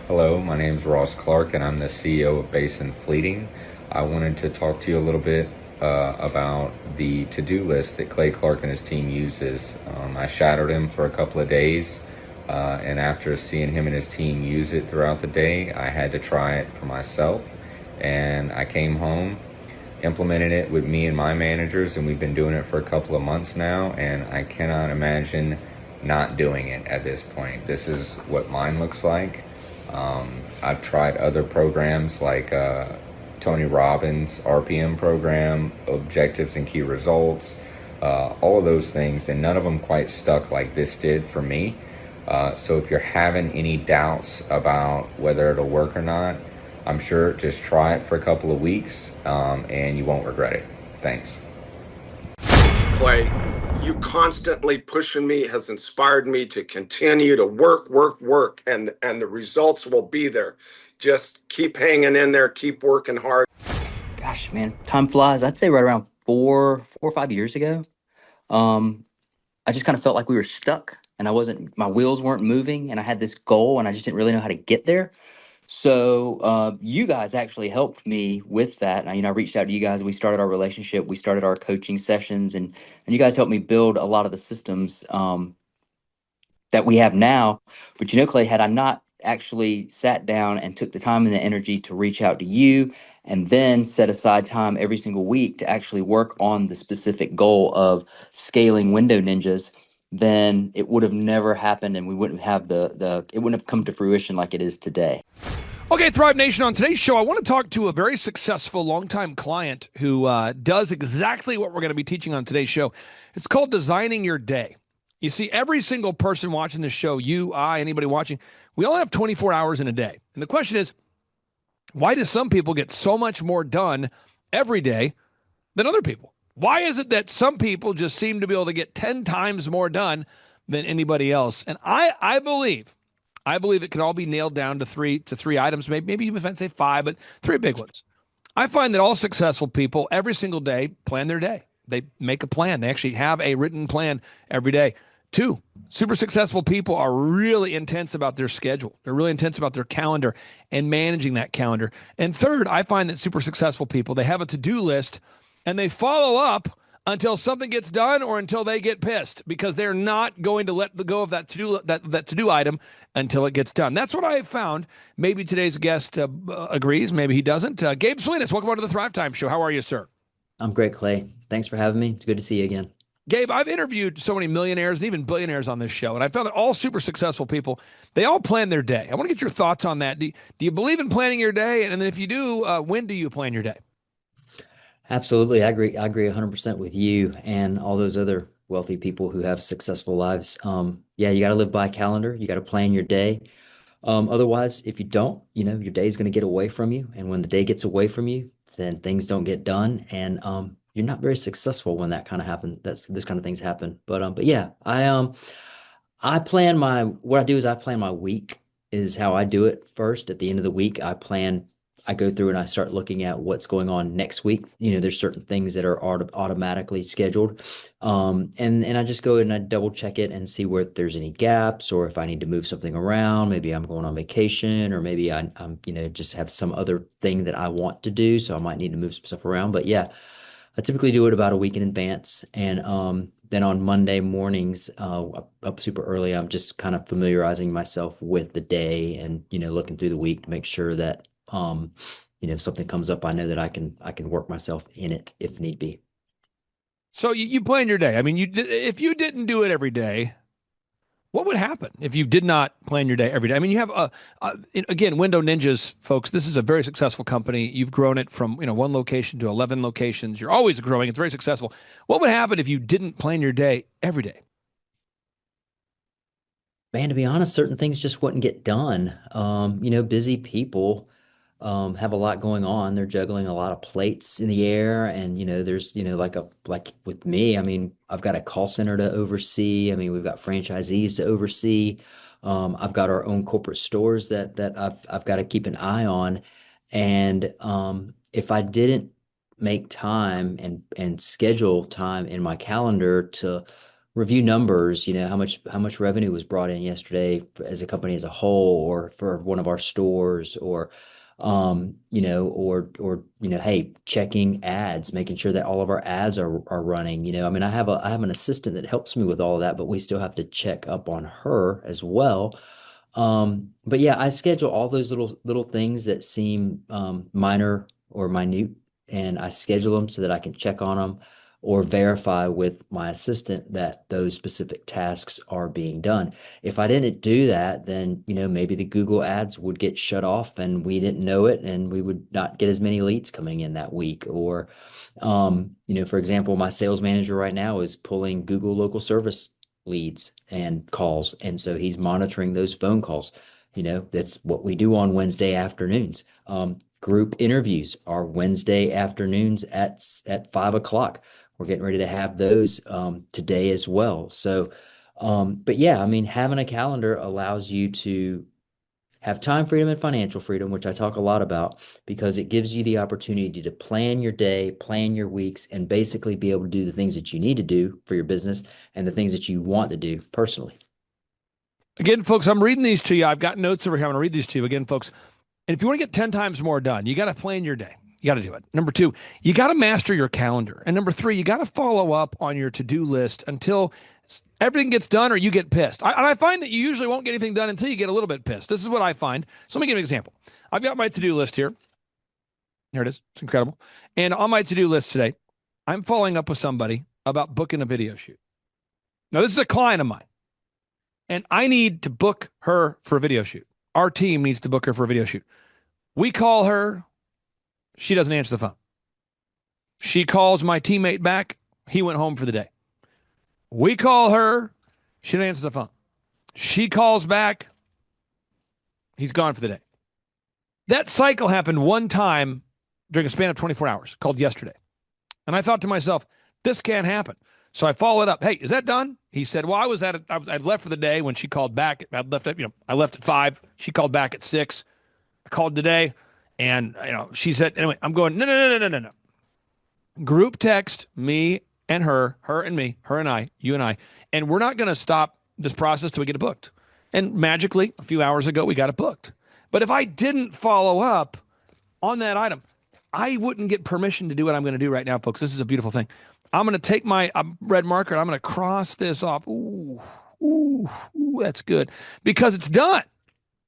Hello, my name is Ross Clark, and I'm the CEO of Basin Fleeting. I wanted to talk to you a little bit about the to-do list that Clay Clark and his team uses. I shadowed him for a couple of days, and after seeing him and his team use it throughout the day, I had to try it for myself. And I came home, implemented it with me and my managers, and we've been doing it for a couple of months now, and I cannot imagine not doing it at this point. This is what mine looks like. I've tried other programs like Tony Robbins' RPM program, Objectives and Key Results, all of those things, and none of them quite stuck like this did for me. So if you're having any doubts about whether it'll work or not, I'm sure just try it for a couple of weeks and you won't regret it. Thanks. Clay, you constantly pushing me has inspired me to continue to work, and the results will be there. Just keep hanging in there, keep working hard. Gosh, man, time flies. I'd say right around 4 or 5 years ago, um, I just kind of felt like we were stuck and my wheels weren't moving and I had this goal and I just didn't really know how to get there. So you guys actually helped me with that. And I reached out to you guys. We started our relationship. We started our coaching sessions, and you guys helped me build a lot of the systems that we have now. But Clay, had I not actually sat down and took the time and the energy to reach out to you and then set aside time every single week to actually work on the specific goal of scaling Window Ninjas, then it would have never happened and we wouldn't have it wouldn't have come to fruition like it is today. Okay, Thrive Nation, on today's show, I want to talk to a very successful longtime client who does exactly what we're going to be teaching on today's show. It's called Designing Your Day. You see, every single person watching this show, you, I, anybody watching, we all have 24 hours in a day. And the question is, why do some people get so much more done every day than other people? Why is it that some people just seem to be able to get 10 times more done than anybody else? And I believe it can all be nailed down to three items, maybe even if I say five, but three big ones. I find that all successful people every single day plan their day. They make a plan. They actually have a written plan every day. Two, super successful people are really intense about their schedule. They're really intense about their calendar and managing that calendar. And third, I find that super successful people, they have a to-do list and they follow up until something gets done or until they get pissed, because they're not going to let go of that to-do item until it gets done. That's what I have found. Maybe today's guest agrees. Maybe he doesn't. Gabe Salinas, welcome on to the Thrivetime Show. How are you, sir? I'm great, Clay. Thanks for having me. It's good to see you again. Gabe, I've interviewed so many millionaires and even billionaires on this show, and I found that all super successful people, they all plan their day. I want to get your thoughts on that. Do you believe in planning your day? And then if you do, when do you plan your day? Absolutely. I agree. I agree 100% with you and all those other wealthy people who have successful lives. Yeah, you got to live by a calendar. You got to plan your day. Otherwise, if you don't, your day is going to get away from you. And when the day gets away from you, then things don't get done. And you're not very successful when that kind of happens. This kind of things happen. But yeah, I plan what I do is I plan my week is how I do it first. At the end of the week, I go through and I start looking at what's going on next week. There's certain things that are automatically scheduled. And I just go and I double check it and see where there's any gaps or if I need to move something around. Maybe I'm going on vacation or maybe I'm just have some other thing that I want to do. So I might need to move some stuff around. But yeah, I typically do it about a week in advance. And then on Monday mornings, up super early, I'm just kind of familiarizing myself with the day and, looking through the week to make sure that, if something comes up, I know that I can work myself in it if need be. So you plan your day. I mean, if you didn't do it every day, what would happen if you did not plan your day every day? I mean, you have again, Window Ninjas, folks. This is a very successful company. You've grown it from one location to 11 locations. You're always growing. It's very successful. What would happen if you didn't plan your day every day? Man, to be honest, certain things just wouldn't get done. Busy people have a lot going on. They're juggling a lot of plates in the air, and there's like with me. I mean, I've got a call center to oversee. I mean, we've got franchisees to oversee. I've got our own corporate stores that I've got to keep an eye on, and if I didn't make time and schedule time in my calendar to review numbers, how much revenue was brought in yesterday as a company as a whole, or for one of our stores, or hey, checking ads, making sure that all of our ads are running. I mean, I have an assistant that helps me with all of that, but we still have to check up on her as well. But yeah, I schedule all those little things that seem minor or minute, and I schedule them so that I can check on them or verify with my assistant that those specific tasks are being done. If I didn't do that, then maybe the Google ads would get shut off and we didn't know it, and we would not get as many leads coming in that week. Or for example, my sales manager right now is pulling Google local service leads and calls. And so he's monitoring those phone calls. That's what we do on Wednesday afternoons. Group interviews are Wednesday afternoons at 5 o'clock. We're getting ready to have those today as well. So, but yeah, I mean, having a calendar allows you to have time freedom and financial freedom, which I talk a lot about, because it gives you the opportunity to plan your day, plan your weeks, and basically be able to do the things that you need to do for your business and the things that you want to do personally. Again, folks, I'm reading these to you. I've got notes over here. I'm going to read these to you again, folks. And if you want to get 10 times more done, you got to plan your day. You got to do it. Number 2, you got to master your calendar. And number 3, you got to follow up on your to-do list until everything gets done or you get pissed. I find that you usually won't get anything done until you get a little bit pissed. This is what I find. So let me give you an example. I've got my to-do list here. Here it is. It's incredible. And on my to-do list today, I'm following up with somebody about booking a video shoot. Now, this is a client of mine, and I need to book her for a video shoot. Our team needs to book her for a video shoot. We call her. She doesn't answer the phone. She calls my teammate back. He went home for the day. We call her. She doesn't answer the phone. She calls back. He's gone for the day. That cycle happened one time during a span of 24 hours, called yesterday. And I thought to myself, this can't happen. So I followed up. Hey, is that done? He said, well, I'd left for the day when she called back. I left at 5. She called back at 6. I called today, and she said, anyway, I'm going, no. Group text, me and her and me, her and I, you and I, and we're not going to stop this process till we get it booked. And magically, a few hours ago, we got it booked. But if I didn't follow up on that item, I wouldn't get permission to do what I'm going to do right now, folks. This is a beautiful thing. I'm going to take my red marker and I'm going to cross this off. Ooh, that's good, because it's done.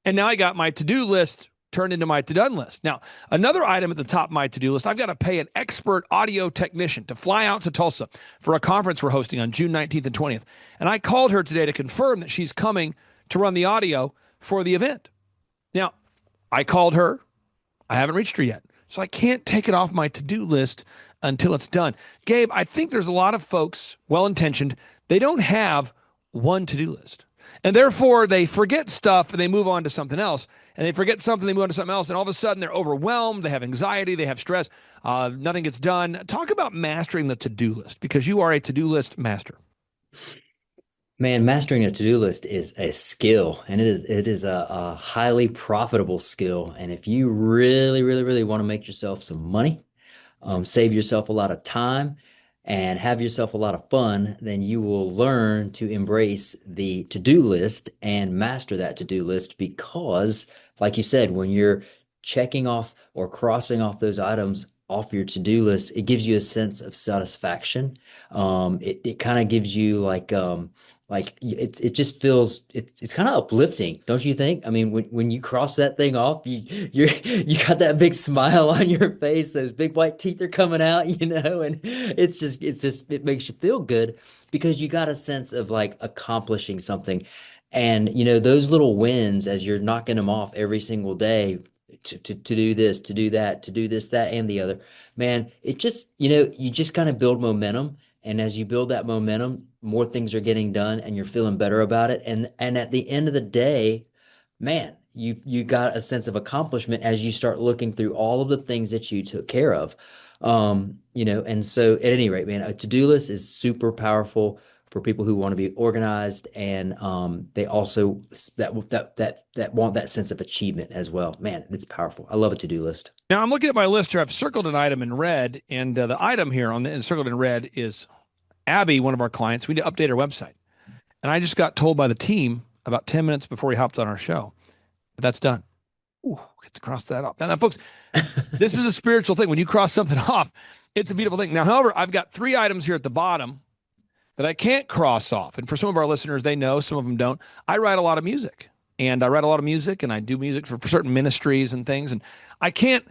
And now I got my to-do list turned into my to-done list. Now, another item at the top of my to-do list, I've got to pay an expert audio technician to fly out to Tulsa for a conference we're hosting on June 19th and 20th. And I called her today to confirm that she's coming to run the audio for the event. Now, I called her. I haven't reached her yet. So I can't take it off my to-do list until it's done. Gabe, I think there's a lot of folks, well-intentioned, they don't have one to-do list. And therefore, they forget stuff and they move on to something else. And they forget something, they move on to something else. And all of a sudden, they're overwhelmed. They have anxiety. They have stress. Nothing gets done. Talk about mastering the to-do list, because you are a to-do list master. Man, mastering a to-do list is a skill, and it is a highly profitable skill. And if you really, really, really want to make yourself some money, save yourself a lot of time, and have yourself a lot of fun, then you will learn to embrace the to-do list and master that to-do list. Because, like you said, when you're checking off or crossing off those items off your to-do list, it gives you a sense of satisfaction. It kind of gives you it just feels it's kind of uplifting, don't you think? I mean, when you cross that thing off, you got that big smile on your face, those big white teeth are coming out, and it makes you feel good, because you got a sense of like accomplishing something. And those little wins, as you're knocking them off every single day, to do this, to do that, to do this, that, and the other, man, it just, you just kind of build momentum. And as you build that momentum, more things are getting done and you're feeling better about it. And at the end of the day, man, you got a sense of accomplishment as you start looking through all of the things that you took care of. And so at any rate, man, a to-do list is super powerful for people who want to be organized, and they also that want that sense of achievement as well. Man, it's powerful. I love a to-do list. Now I'm looking at my list here. I've circled an item in red, and the item here circled in red is Abby, one of our clients, we need to update our website. And I just got told by the team about 10 minutes before we hopped on our show that that's done. Ooh, get to cross that off. Now, folks, this is a spiritual thing. When you cross something off, it's a beautiful thing. Now, however, I've got 3 items here at the bottom that I can't cross off. And for some of our listeners, they know, some of them don't. I write a lot of music. And I write a lot of music, and I do music for certain ministries and things. And I can't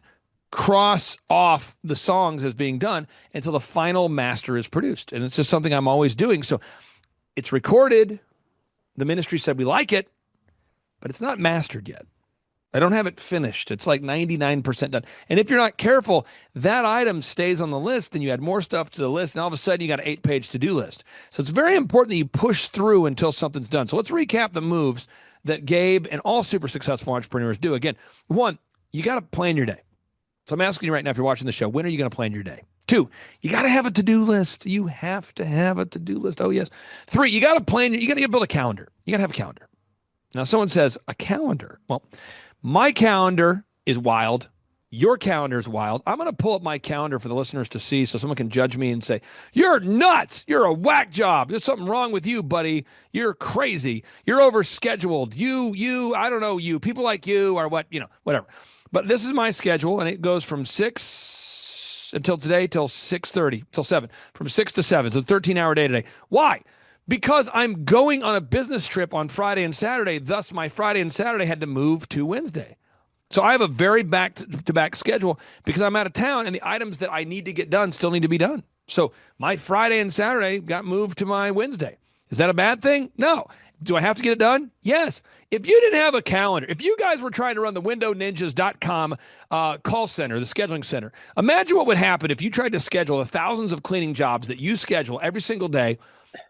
cross off the songs as being done until the final master is produced. And it's just something I'm always doing. So it's recorded. The ministry said we like it, but it's not mastered yet. I don't have it finished. It's like 99% done. And if you're not careful, that item stays on the list and you add more stuff to the list. And all of a sudden you got an 8-page to-do list. So it's very important that you push through until something's done. So let's recap the moves that Gabe and all super successful entrepreneurs do. Again, 1, you got to plan your day. So I'm asking you right now, if you're watching the show, when are you going to plan your day? 2, you got to have a to-do list. You have to have a to-do list. Oh, yes. 3, you got to plan. You got to build a calendar. You got to have a calendar. Now, someone says, a calendar. Well, my calendar is wild. Your calendar is wild. I'm going to pull up my calendar for the listeners to see so someone can judge me and say, you're nuts. You're a whack job. There's something wrong with you, buddy. You're crazy. You're overscheduled. I don't know you. People like you are whatever. But this is my schedule, and it goes from 6 until today till 6:30, till 7, from 6 to 7. So 13-hour day today. Why? Because I'm going on a business trip on Friday and Saturday. Thus, my Friday and Saturday had to move to Wednesday. So I have a very back-to-back schedule because I'm out of town and the items that I need to get done still need to be done. So my Friday and Saturday got moved to my Wednesday. Is that a bad thing? No. Do I have to get it done? Yes. If you didn't have a calendar, if you guys were trying to run the windowninjas.com call center, the scheduling center, imagine what would happen if you tried to schedule the thousands of cleaning jobs that you schedule every single day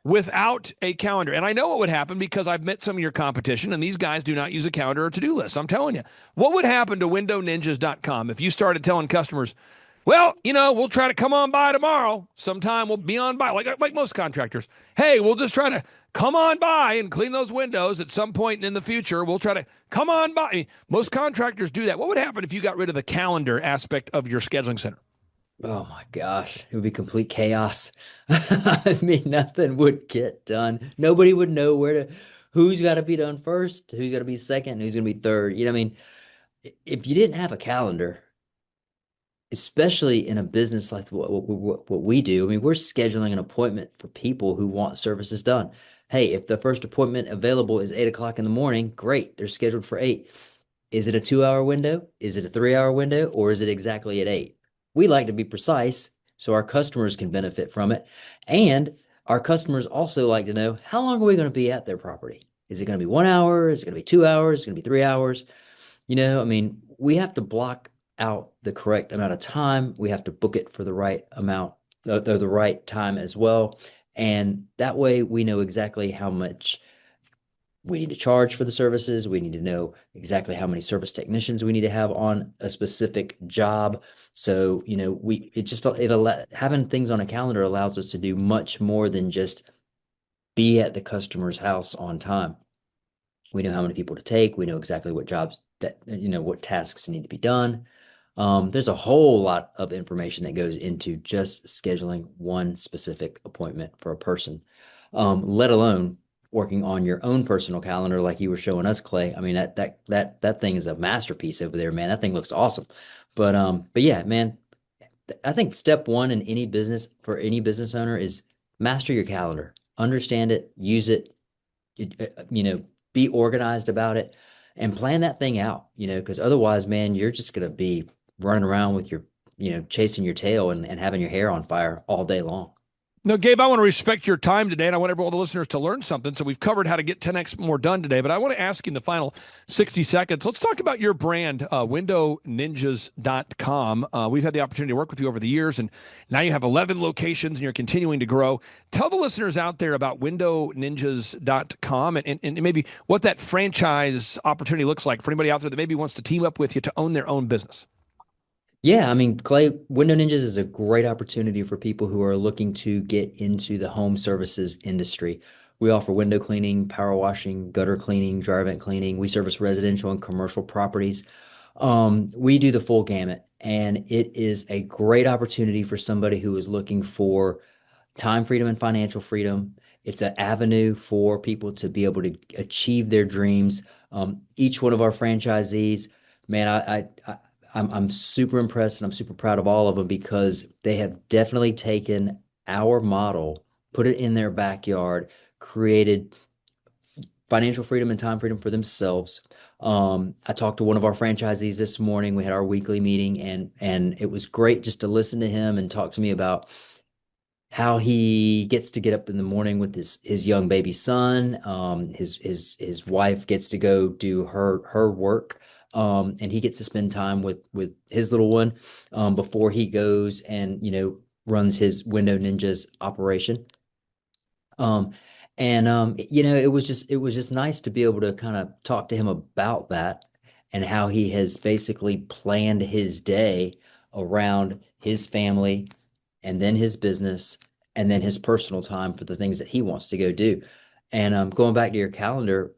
without a calendar. And I know what would happen because I've met some of your competition, and these guys do not use a calendar or to-do list. I'm telling you. What would happen to windowninjas.com if you started telling customers, well, we'll try to come on by tomorrow. Sometime we'll be on by, like most contractors. Hey, we'll just try to come on by and clean those windows at some point in the future. We'll try to come on by. I mean, most contractors do that. What would happen if you got rid of the calendar aspect of your scheduling center? Oh my gosh, it would be complete chaos. I mean, nothing would get done. Nobody would know who's got to be done first, who's got to be second, who's going to be third. I mean, if you didn't have a calendar, especially in a business like what we do, I mean, we're scheduling an appointment for people who want services done. Hey, if the first appointment available is 8 o'clock in the morning, great, they're scheduled for 8. Is it a 2-hour window? Is it a 3-hour window? Or is it exactly at 8? We like to be precise so our customers can benefit from it. And our customers also like to know, how long are we going to be at their property? Is it going to be 1 hour? Is it going to be 2 hours? Is it going to be 3 hours? I mean, we have to block out the correct amount of time. We have to book it for the right amount, the right time as well. And that way we know exactly how much we need to charge for the services. We need to know exactly how many service technicians we need to have on a specific job. So, having things on a calendar allows us to do much more than just be at the customer's house on time. We know how many people to take. We know exactly what jobs what tasks need to be done. There's a whole lot of information that goes into just scheduling one specific appointment for a person, let alone working on your own personal calendar like you were showing us, Clay. I mean, that thing is a masterpiece over there, man. That thing looks awesome. But yeah, man, I think step 1 in any business for any business owner is master your calendar, understand it, use it, be organized about it and plan that thing out, because otherwise, man, you're just going to be running around with your, chasing your tail and having your hair on fire all day long. No, Gabe, I want to respect your time today, and I want all the listeners to learn something. So we've covered how to get 10x more done today, but I want to ask you in the final 60 seconds, let's talk about your brand, windowninjas.com. We've had the opportunity to work with you over the years, and now you have 11 locations, and you're continuing to grow. Tell the listeners out there about windowninjas.com and maybe what that franchise opportunity looks like for anybody out there that maybe wants to team up with you to own their own business. Yeah, I mean, Clay, Window Ninjas is a great opportunity for people who are looking to get into the home services industry. We offer window cleaning, power washing, gutter cleaning, dry vent cleaning. We service residential and commercial properties. We do the full gamut, and it is a great opportunity for somebody who is looking for time freedom and financial freedom. It's an avenue for people to be able to achieve their dreams. Each one of our franchisees, man, I'm super impressed and I'm super proud of all of them because they have definitely taken our model, put it in their backyard, created financial freedom and time freedom for themselves. I talked to one of our franchisees this morning. We had our weekly meeting, and it was great just to listen to him and talk to me about how he gets to get up in the morning with his young baby son. His wife gets to go do her work. And he gets to spend time with his little one before he goes and runs his Window Ninjas operation. Um, it was just nice to be able to kind of talk to him about that and how he has basically planned his day around his family and then his business and then his personal time for the things that he wants to go do. And going back to your calendar,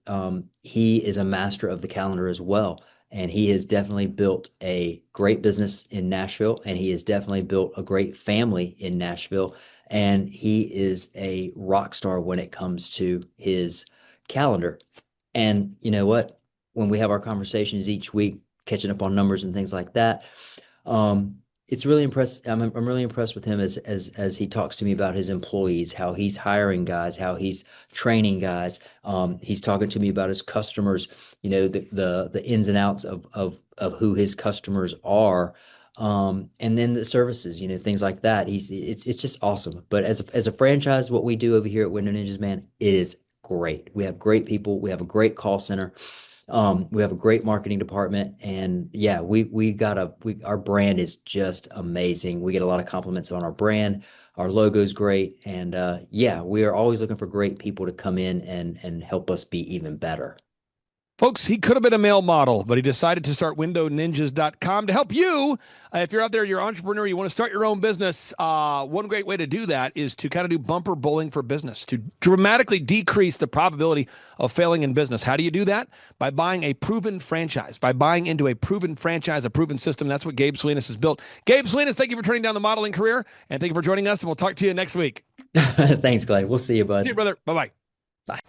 he is a master of the calendar as well. And he has definitely built a great business in Nashville, and he has definitely built a great family in Nashville. And he is a rock star when it comes to his calendar. And you know what? When we have our conversations each week, catching up on numbers and things like that, um, it's really impressed. I'm really impressed with him as he talks to me about his employees, how he's hiring guys, how he's training guys. He's talking to me about his customers, the ins and outs of who his customers are. And then the services, things like that. It's just awesome. But as a franchise, what we do over here at Window Ninjas, man, it is great. We have great people. We have a great call center. We have a great marketing department, and yeah, our brand is just amazing. We get a lot of compliments on our brand. Our logo's great, and yeah, we are always looking for great people to come in and help us be even better. Folks, he could have been a male model, but he decided to start windowninjas.com to help you. If you're out there, you're an entrepreneur, you want to start your own business, one great way to do that is to kind of do bumper bullying for business, to dramatically decrease the probability of failing in business. How do you do that? By buying a proven franchise, by buying into a proven franchise, a proven system. That's what Gabe Salinas has built. Gabe Salinas, thank you for turning down the modeling career, and thank you for joining us, and we'll talk to you next week. Thanks, Clay. We'll see you, bud. See you, brother. Bye-bye. Bye.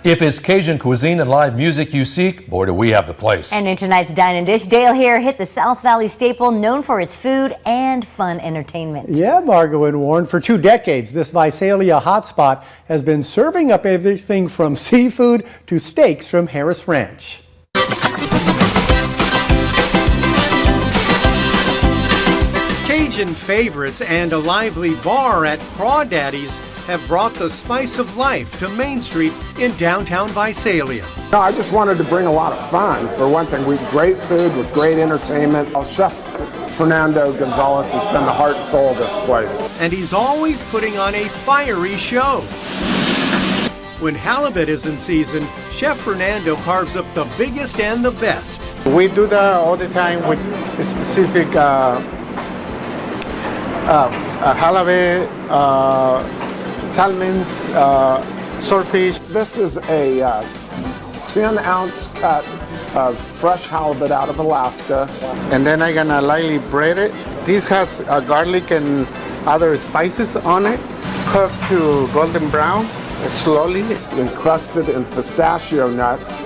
If it's Cajun cuisine and live music you seek, boy, do we have the place. And in tonight's Dine and Dish, Dale here hit the South Valley staple known for its food and fun entertainment. Yeah, Margo and Warren, for 2 decades, this Visalia hotspot has been serving up everything from seafood to steaks from Harris Ranch. Cajun favorites and a lively bar at Crawdaddy's have brought the spice of life to Main Street in downtown Visalia. No, I just wanted to bring a lot of fun. For one thing, we've great food with great entertainment. Chef Fernando Gonzalez has been the heart and soul of this place. And he's always putting on a fiery show. When halibut is in season, Chef Fernando carves up the biggest and the best. We do that all the time with specific halibut, salmons, swordfish. This is a 10-ounce cut of fresh halibut out of Alaska. And then I'm gonna lightly bread it. This has garlic and other spices on it, cooked to golden brown, slowly. Encrusted in pistachio nuts,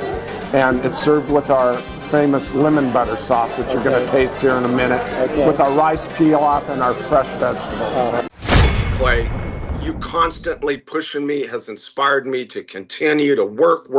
and it's served with our famous lemon butter sauce that you're going to taste here in a minute, with our rice pilaf and our fresh vegetables. Clay, you constantly pushing me has inspired me to continue to work,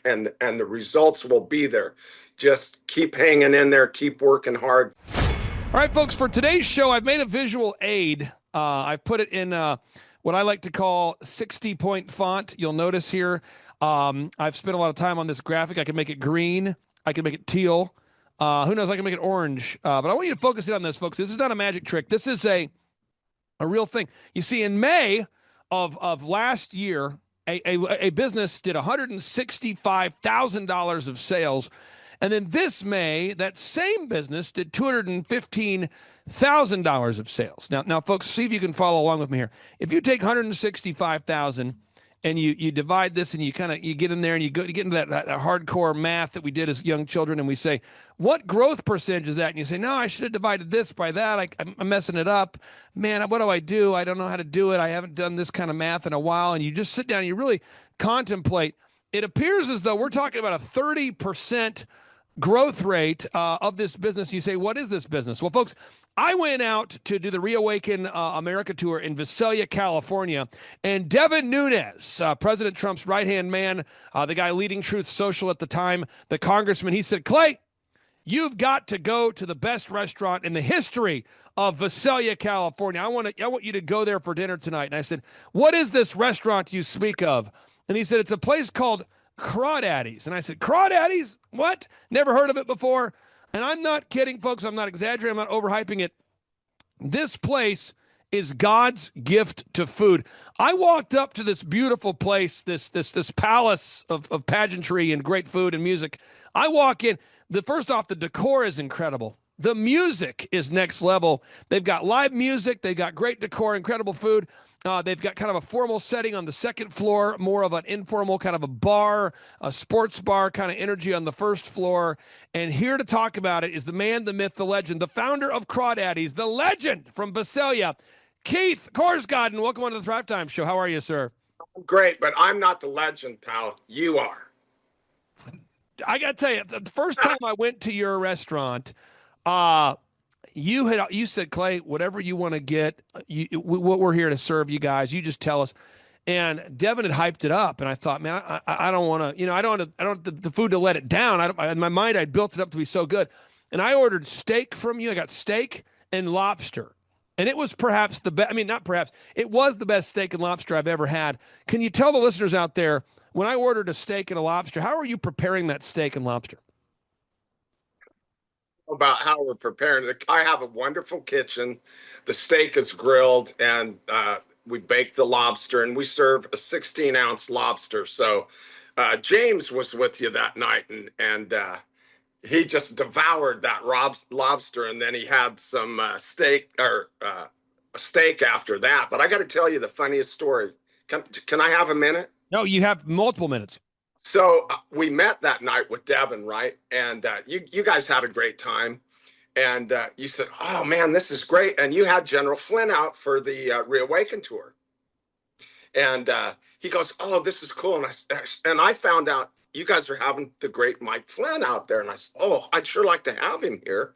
and the results will be there. Just keep hanging in there, keep working hard. All right, folks, for today's show, I've made a visual aid. I've put it in what I like to call 60-point font. You'll notice here, I've spent a lot of time on this graphic. I can make it green. I can make it teal. Who knows? I can make it orange. But I want you to focus in on this, folks. This is not a magic trick. This is a real thing. You see, in May of last year, a business did $165,000 of sales. And then this May, that same business did $215,000 of sales. Now, folks, see if you can follow along with me here. If you take $165,000 and you divide this, and you get in there, and you get into that hardcore math that we did as young children, and we say, what growth percentage is that? And you say, no, I should have divided this by that. I'm messing it up. Man, what do? I don't know how to do it. I haven't done this kind of math in a while. And you just sit down and you really contemplate. It appears as though we're talking about a 30% growth rate of this business. You say, what is this business? Well, folks, I went out to do the Reawaken America tour in Visalia, California, and Devin Nunes, President Trump's right-hand man, the guy leading Truth Social at the time, the congressman, he said, Clay, you've got to go to the best restaurant in the history of Visalia, California. I want you to go there for dinner tonight. And I said, what is this restaurant you speak of? And he said, it's a place called Crawdaddy's. And I said, Crawdaddy's? What? Never heard of it before. And I'm not kidding, folks. I'm not exaggerating. I'm not overhyping it. This place is God's gift to food. I walked up to this beautiful place, this palace of pageantry and great food and music. I walk in. First off, the decor is incredible. The music is next level. They've got live music. They've got great decor, incredible food. They've got kind of a formal setting on the second floor, more of an informal kind of a bar, a sports bar kind of energy on the first floor. And here to talk about it is the man, the myth, the legend, the founder of Crawdaddy's, the legend from Visalia, Keith Korsgaden. Welcome on to the Thrivetime Show. How are you, sir? Great, but I'm not the legend, pal. You are. I got to tell you, the first time I went to your restaurant, you said, Clay, whatever you want to get, what we're here to serve you guys. You just tell us. And Devin had hyped it up, and I thought, man, I don't want to, I don't want the food to let it down. In my mind, I'd built it up to be so good, and I ordered steak from you. I got steak and lobster, and it was perhaps the best. I mean, not perhaps. It was the best steak and lobster I've ever had. Can you tell the listeners out there, when I ordered a steak and a lobster, how are you preparing that steak and lobster? About how we're preparing it. I have a wonderful kitchen. The steak is grilled, and we bake the lobster, and we serve a 16-ounce lobster. So James was with you that night, and he just devoured that lobster, and then he had some steak after that. But I got to tell you the funniest story. Can I have a minute? No, you have multiple minutes. So we met that night with Devin, right? And you guys had a great time. And you said, oh, man, this is great. And you had General Flynn out for the Reawaken tour. And he goes, oh, this is cool. And I found out you guys are having the great Mike Flynn out there. And I said, oh, I'd sure like to have him here.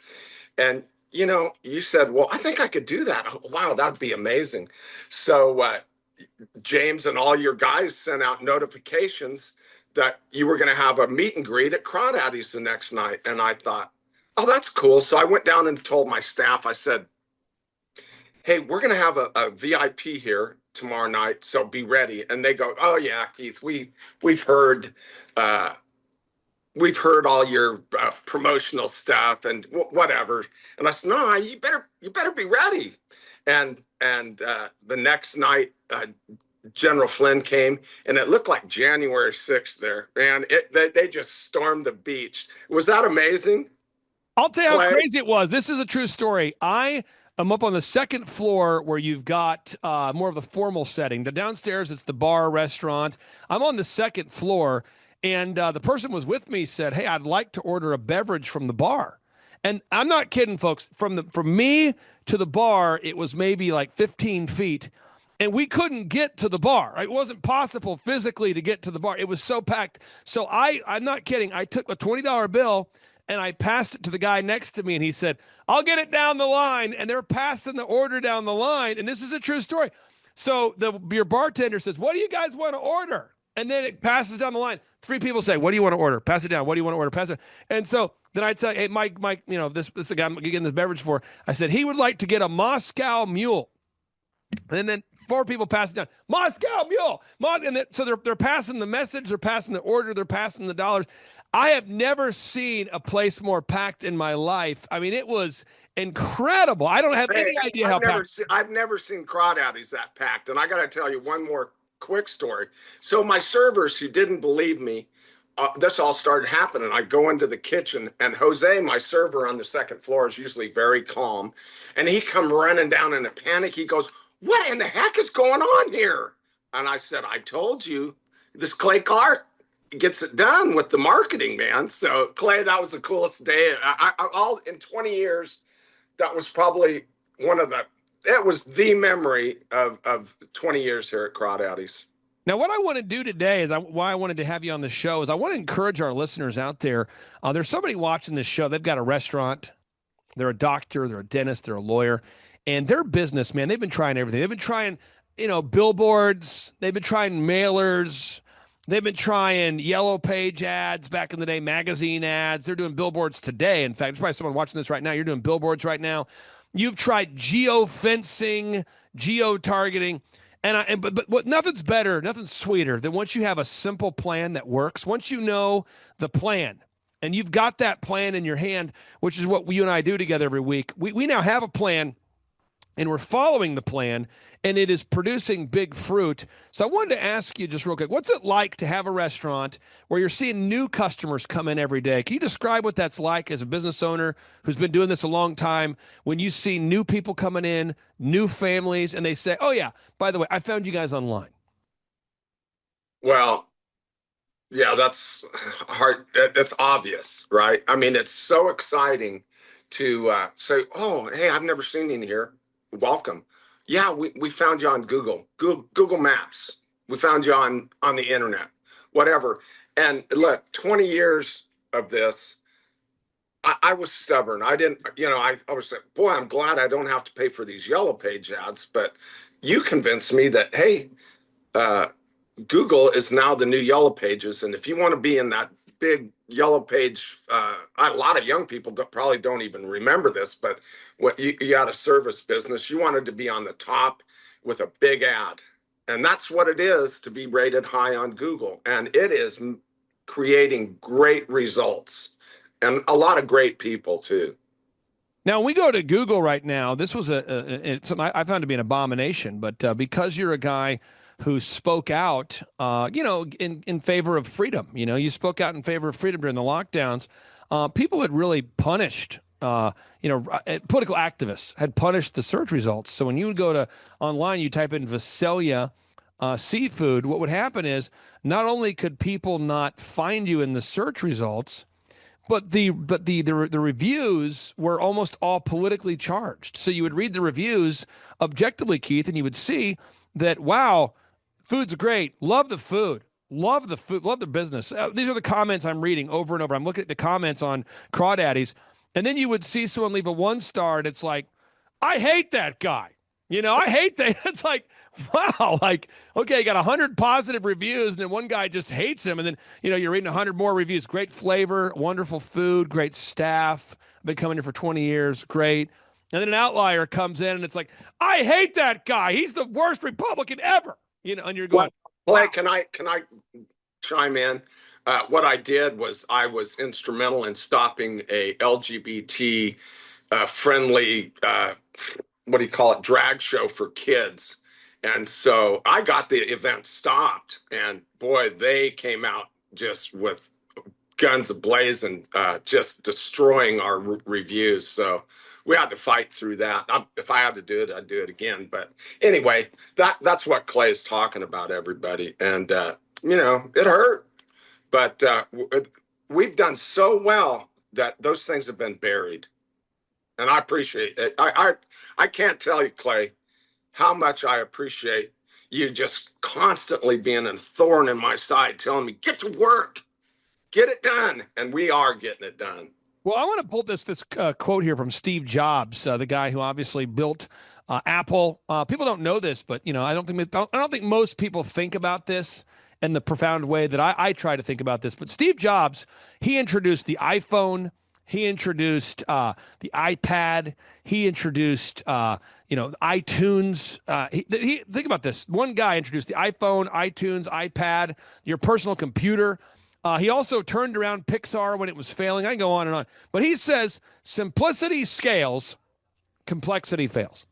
And, you said, well, I think I could do that. Oh, wow, that'd be amazing. So James and all your guys sent out notifications that you were going to have a meet and greet at Crawdaddy's the next night. And I thought, oh, that's cool. So I went down and told my staff, I said, hey, we're going to have a VIP here tomorrow night, so be ready. And they go, oh, yeah, Keith, we've heard all your promotional stuff and whatever. And I said, no, you better be ready. And the next night, General Flynn came, and it looked like January 6th there. Man, they just stormed the beach. Was that amazing? I'll tell you how crazy it was. This is a true story. I am up on the second floor where you've got more of the formal setting. The downstairs, it's the bar, restaurant. I'm on the second floor, and the person was with me said, hey, I'd like to order a beverage from the bar. And I'm not kidding, folks. From me to the bar, it was maybe like 15 feet. And we couldn't get to the bar. It wasn't possible physically to get to the bar. It was so packed. So I'm not kidding. I took a $20 bill and I passed it to the guy next to me, and he said, I'll get it down the line. And they're passing the order down the line. And this is a true story. So your bartender says, what do you guys want to order? And then it passes down the line. 3 people say, what do you want to order? Pass it down. What do you want to order? Pass it. And so then I tell you, hey, Mike, this is the guy I'm getting this beverage for. I said, he would like to get a Moscow Mule. And then 4 people pass it down. Moscow Mule. So they're passing the message, they're passing the order, they're passing the dollars. I have never seen a place more packed in my life. I mean, it was incredible. I don't have any idea how packed. I've never seen Crawdaddy's that packed. And I got to tell you one more quick story. So my servers who didn't believe me, this all started happening. I go into the kitchen, and Jose, my server on the second floor, is usually very calm. And he come running down in a panic. He goes, what in the heck is going on here? And I said, I told you, this Clay Clark gets it done with the marketing, man. So Clay, that was the coolest day. All in 20 years, that was probably that was the memory of 20 years here at Crawdaddy's. Now, what I want to do today is why I wanted to have you on the show is I want to encourage our listeners out there. There's somebody watching this show. They've got a restaurant. They're a doctor. They're a dentist. They're a lawyer. And their business, man, they've been trying everything. They've been trying, billboards. They've been trying mailers. They've been trying yellow page ads back in the day, magazine ads. They're doing billboards today. In fact, there's probably someone watching this right now. You're doing billboards right now. You've tried geo-fencing, geo-targeting. But what nothing's better, nothing's sweeter than once you have a simple plan that works. Once you know the plan and you've got that plan in your hand, which is what you and I do together every week. We now have a plan and we're following the plan and it is producing big fruit. So I wanted to ask you just real quick, what's it like to have a restaurant where you're seeing new customers come in every day? Can you describe what that's like as a business owner who's been doing this a long time when you see new people coming in, new families, and they say, oh yeah, by the way, I found you guys online? Well, yeah, that's hard. That's obvious, right? I mean, it's so exciting to say, oh, hey, I've never seen you in here. Welcome. Yeah, we found you on Google Maps. We found you on the internet, whatever. And look, 20 years of this, I was stubborn. I didn't, I was like, boy, I'm glad I don't have to pay for these yellow page ads. But you convinced me that, hey, Google is now the new yellow pages. And if you want to be in that big yellow page, a lot of young people probably don't even remember this, but what you got a service business, you wanted to be on the top with a big ad. And that's what it is to be rated high on Google. And it is creating great results and a lot of great people too. Now, when we go to Google right now, this was something I found to be an abomination, but because you're a guy who spoke out, in favor of freedom, you spoke out in favor of freedom during the lockdowns, people had really punished, political activists had punished the search results. So when you would go to online, you type in Visalia seafood, what would happen is not only could people not find you in the search results, but the reviews were almost all politically charged. So you would read the reviews objectively, Keith, and you would see that, wow, food's great. Love the food. Love the food. Love the business. These are the comments I'm reading over and over. I'm looking at the comments on Crawdaddy's. And then you would see someone leave a 1-star and it's like, I hate that guy. I hate that. It's like, wow, like, okay, you got 100 positive reviews and then one guy just hates him. And then, you're reading 100 more reviews. Great flavor, wonderful food, great staff. I've been coming here for 20 years. Great. And then an outlier comes in and it's like, I hate that guy. He's the worst Republican ever. And you're going, Clay, can I chime in? What I did was I was instrumental in stopping a LGBT friendly, drag show for kids. And so I got the event stopped, and boy, they came out just with guns ablazing, just destroying our reviews. So we had to fight through that. If I had to do it, I'd do it again. But anyway, that's what Clay's talking about, everybody. And, it hurt. But we've done so well that those things have been buried. And I appreciate it. I can't tell you, Clay, how much I appreciate you just constantly being a thorn in my side, telling me, get to work, get it done. And we are getting it done. Well, I want to pull this quote here from Steve Jobs, the guy who obviously built Apple. People don't know this, but I don't think most people think about this in the profound way that I try to think about this. But Steve Jobs, he introduced the iPhone. He introduced the iPad. He introduced, iTunes. Think about this. One guy introduced the iPhone, iTunes, iPad, your personal computer. He also turned around Pixar when it was failing. I can go on and on. But he says, simplicity scales, complexity fails.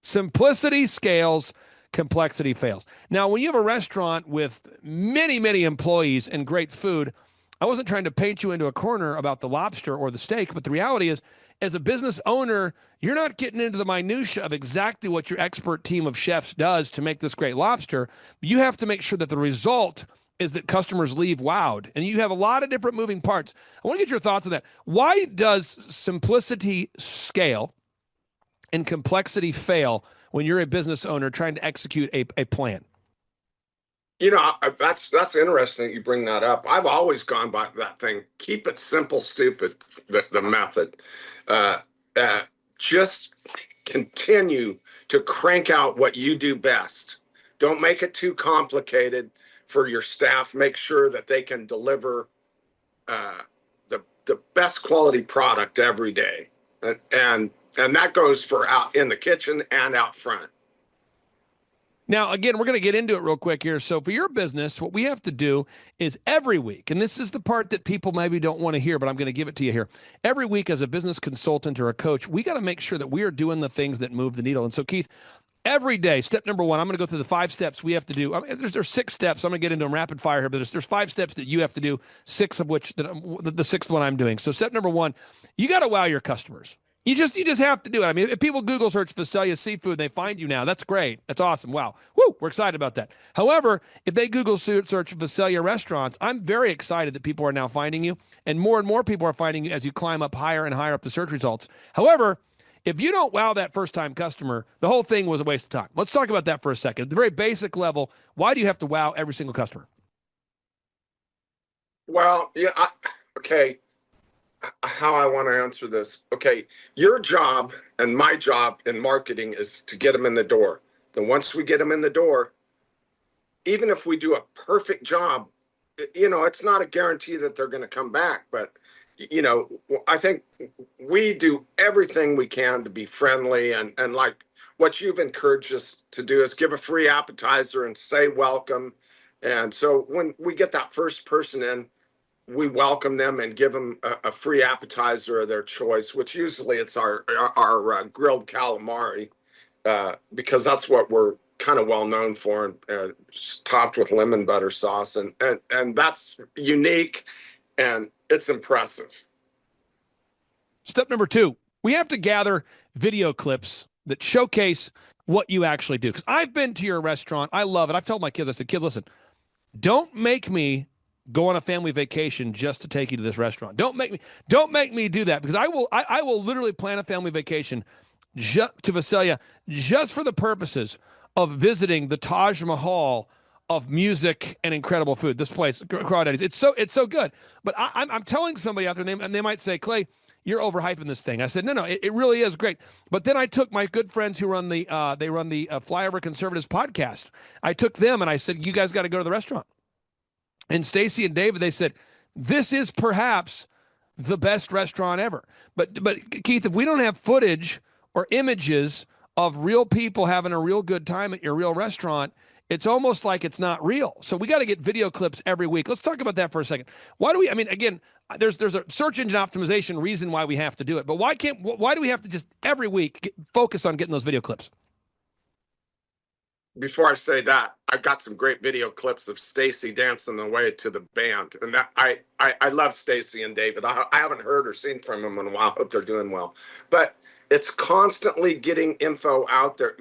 Simplicity scales, complexity fails. Now, when you have a restaurant with many, many employees and great food, I wasn't trying to paint you into a corner about the lobster or the steak, but the reality is, as a business owner, you're not getting into the minutia of exactly what your expert team of chefs does to make this great lobster. You have to make sure that the result is that customers leave wowed. And you have a lot of different moving parts. I want to get your thoughts on that. Why does simplicity scale and complexity fail when you're a business owner trying to execute a plan? You know, that's interesting that you bring that up. I've always gone by that thing. Keep it simple, stupid. The method. Uh, just continue to crank out what you do best. Don't make it too complicated for your staff. Make sure that they can deliver the best quality product every day, and that goes for out in the kitchen and out front. Now, again, we're going to get into it real quick here. So for your business, what we have to do is every week, and this is the part that people maybe don't want to hear, but I'm going to give it to you here. Every week as a business consultant or a coach, we got to make sure that we are doing the things that move the needle. And so, Keith, every day, step number one, I'm going to go through the 5 steps we have to do. I mean, there's 6 steps. I'm going to get into them rapid fire here, but there's 5 steps that you have to do, 6 of which the 6th one I'm doing. So step number one, you got to wow your customers. You just have to do it. I mean, if people Google search Visalia Seafood and they find you now, that's great. That's awesome. Wow. Woo, we're excited about that. However, if they Google search Visalia restaurants, I'm very excited that people are now finding you, and more people are finding you as you climb up higher and higher up the search results. However, if you don't wow that first-time customer, the whole thing was a waste of time. Let's talk about that for a second. At the very basic level, why do you have to wow every single customer? Well, yeah, okay. How I want to answer this. Okay, your job and my job in marketing is to get them in the door. Then once we get them in the door, even if we do a perfect job, you know, it's not a guarantee that they're going to come back. But, you know, I think we do everything we can to be friendly. And like what you've encouraged us to do is give a free appetizer and say welcome. And so when we get that first person in, we welcome them and give them a free appetizer of their choice, which usually it's our grilled calamari, because that's what we're kind of well known for, and topped with lemon butter sauce, and that's unique and it's impressive. Step number 2, we have to gather video clips that showcase what you actually do. Because I've been to your restaurant, I love it. I've told my kids, I said, kids, listen, don't make me go on a family vacation just to take you to this restaurant. Don't make me do that, because I will literally plan a family vacation to Visalia just for the purposes of visiting the Taj Mahal of music and incredible food. This place, Crawdaddy's, it's so good. But I'm telling somebody out there, and they might say, Clay, you're overhyping this thing. I said, no, it really is great. But then I took my good friends who run the Flyover Conservatives podcast. I took them and I said, you guys got to go to the restaurant. And Stacy and David, they said, this is perhaps the best restaurant ever. But Keith, if we don't have footage or images of real people having a real good time at your real restaurant, it's almost like it's not real. So we got to get video clips every week. Let's talk about that for a second. Why do we, I mean, again, there's a search engine optimization reason why we have to do it, but why do we have to just every week focus on getting those video clips? Before I say that, I've got some great video clips of Stacy dancing away to the band, and that I love Stacy and David. I haven't heard or seen from them in a while. I hope they're doing well. But it's constantly getting info out there,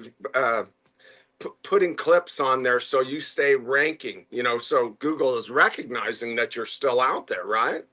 putting clips on there so you stay ranking. You know, so Google is recognizing that you're still out there, right?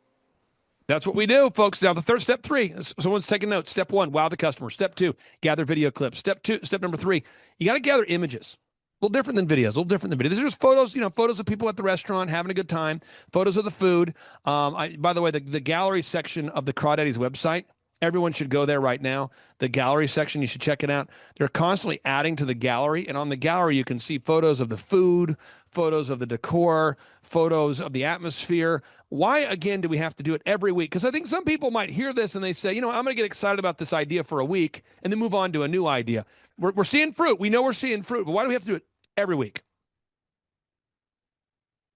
That's what we do, folks. Now, the third step 3, someone's taking notes. Step 1, wow the customer. Step 2, gather video clips. Step number 3, you got to gather images. A little different than videos, a little different than videos. These are just photos, photos of people at the restaurant having a good time, photos of the food. By the way, the gallery section of the Crawdaddy's website, everyone should go there right now. The gallery section, you should check it out. They're constantly adding to the gallery, and on the gallery, you can see photos of the food, photos of the decor, photos of the atmosphere. Why, again, do we have to do it every week? Because I think some people might hear this and they say, I'm going to get excited about this idea for a week and then move on to a new idea. We're seeing fruit. We know we're seeing fruit, but why do we have to do it every week?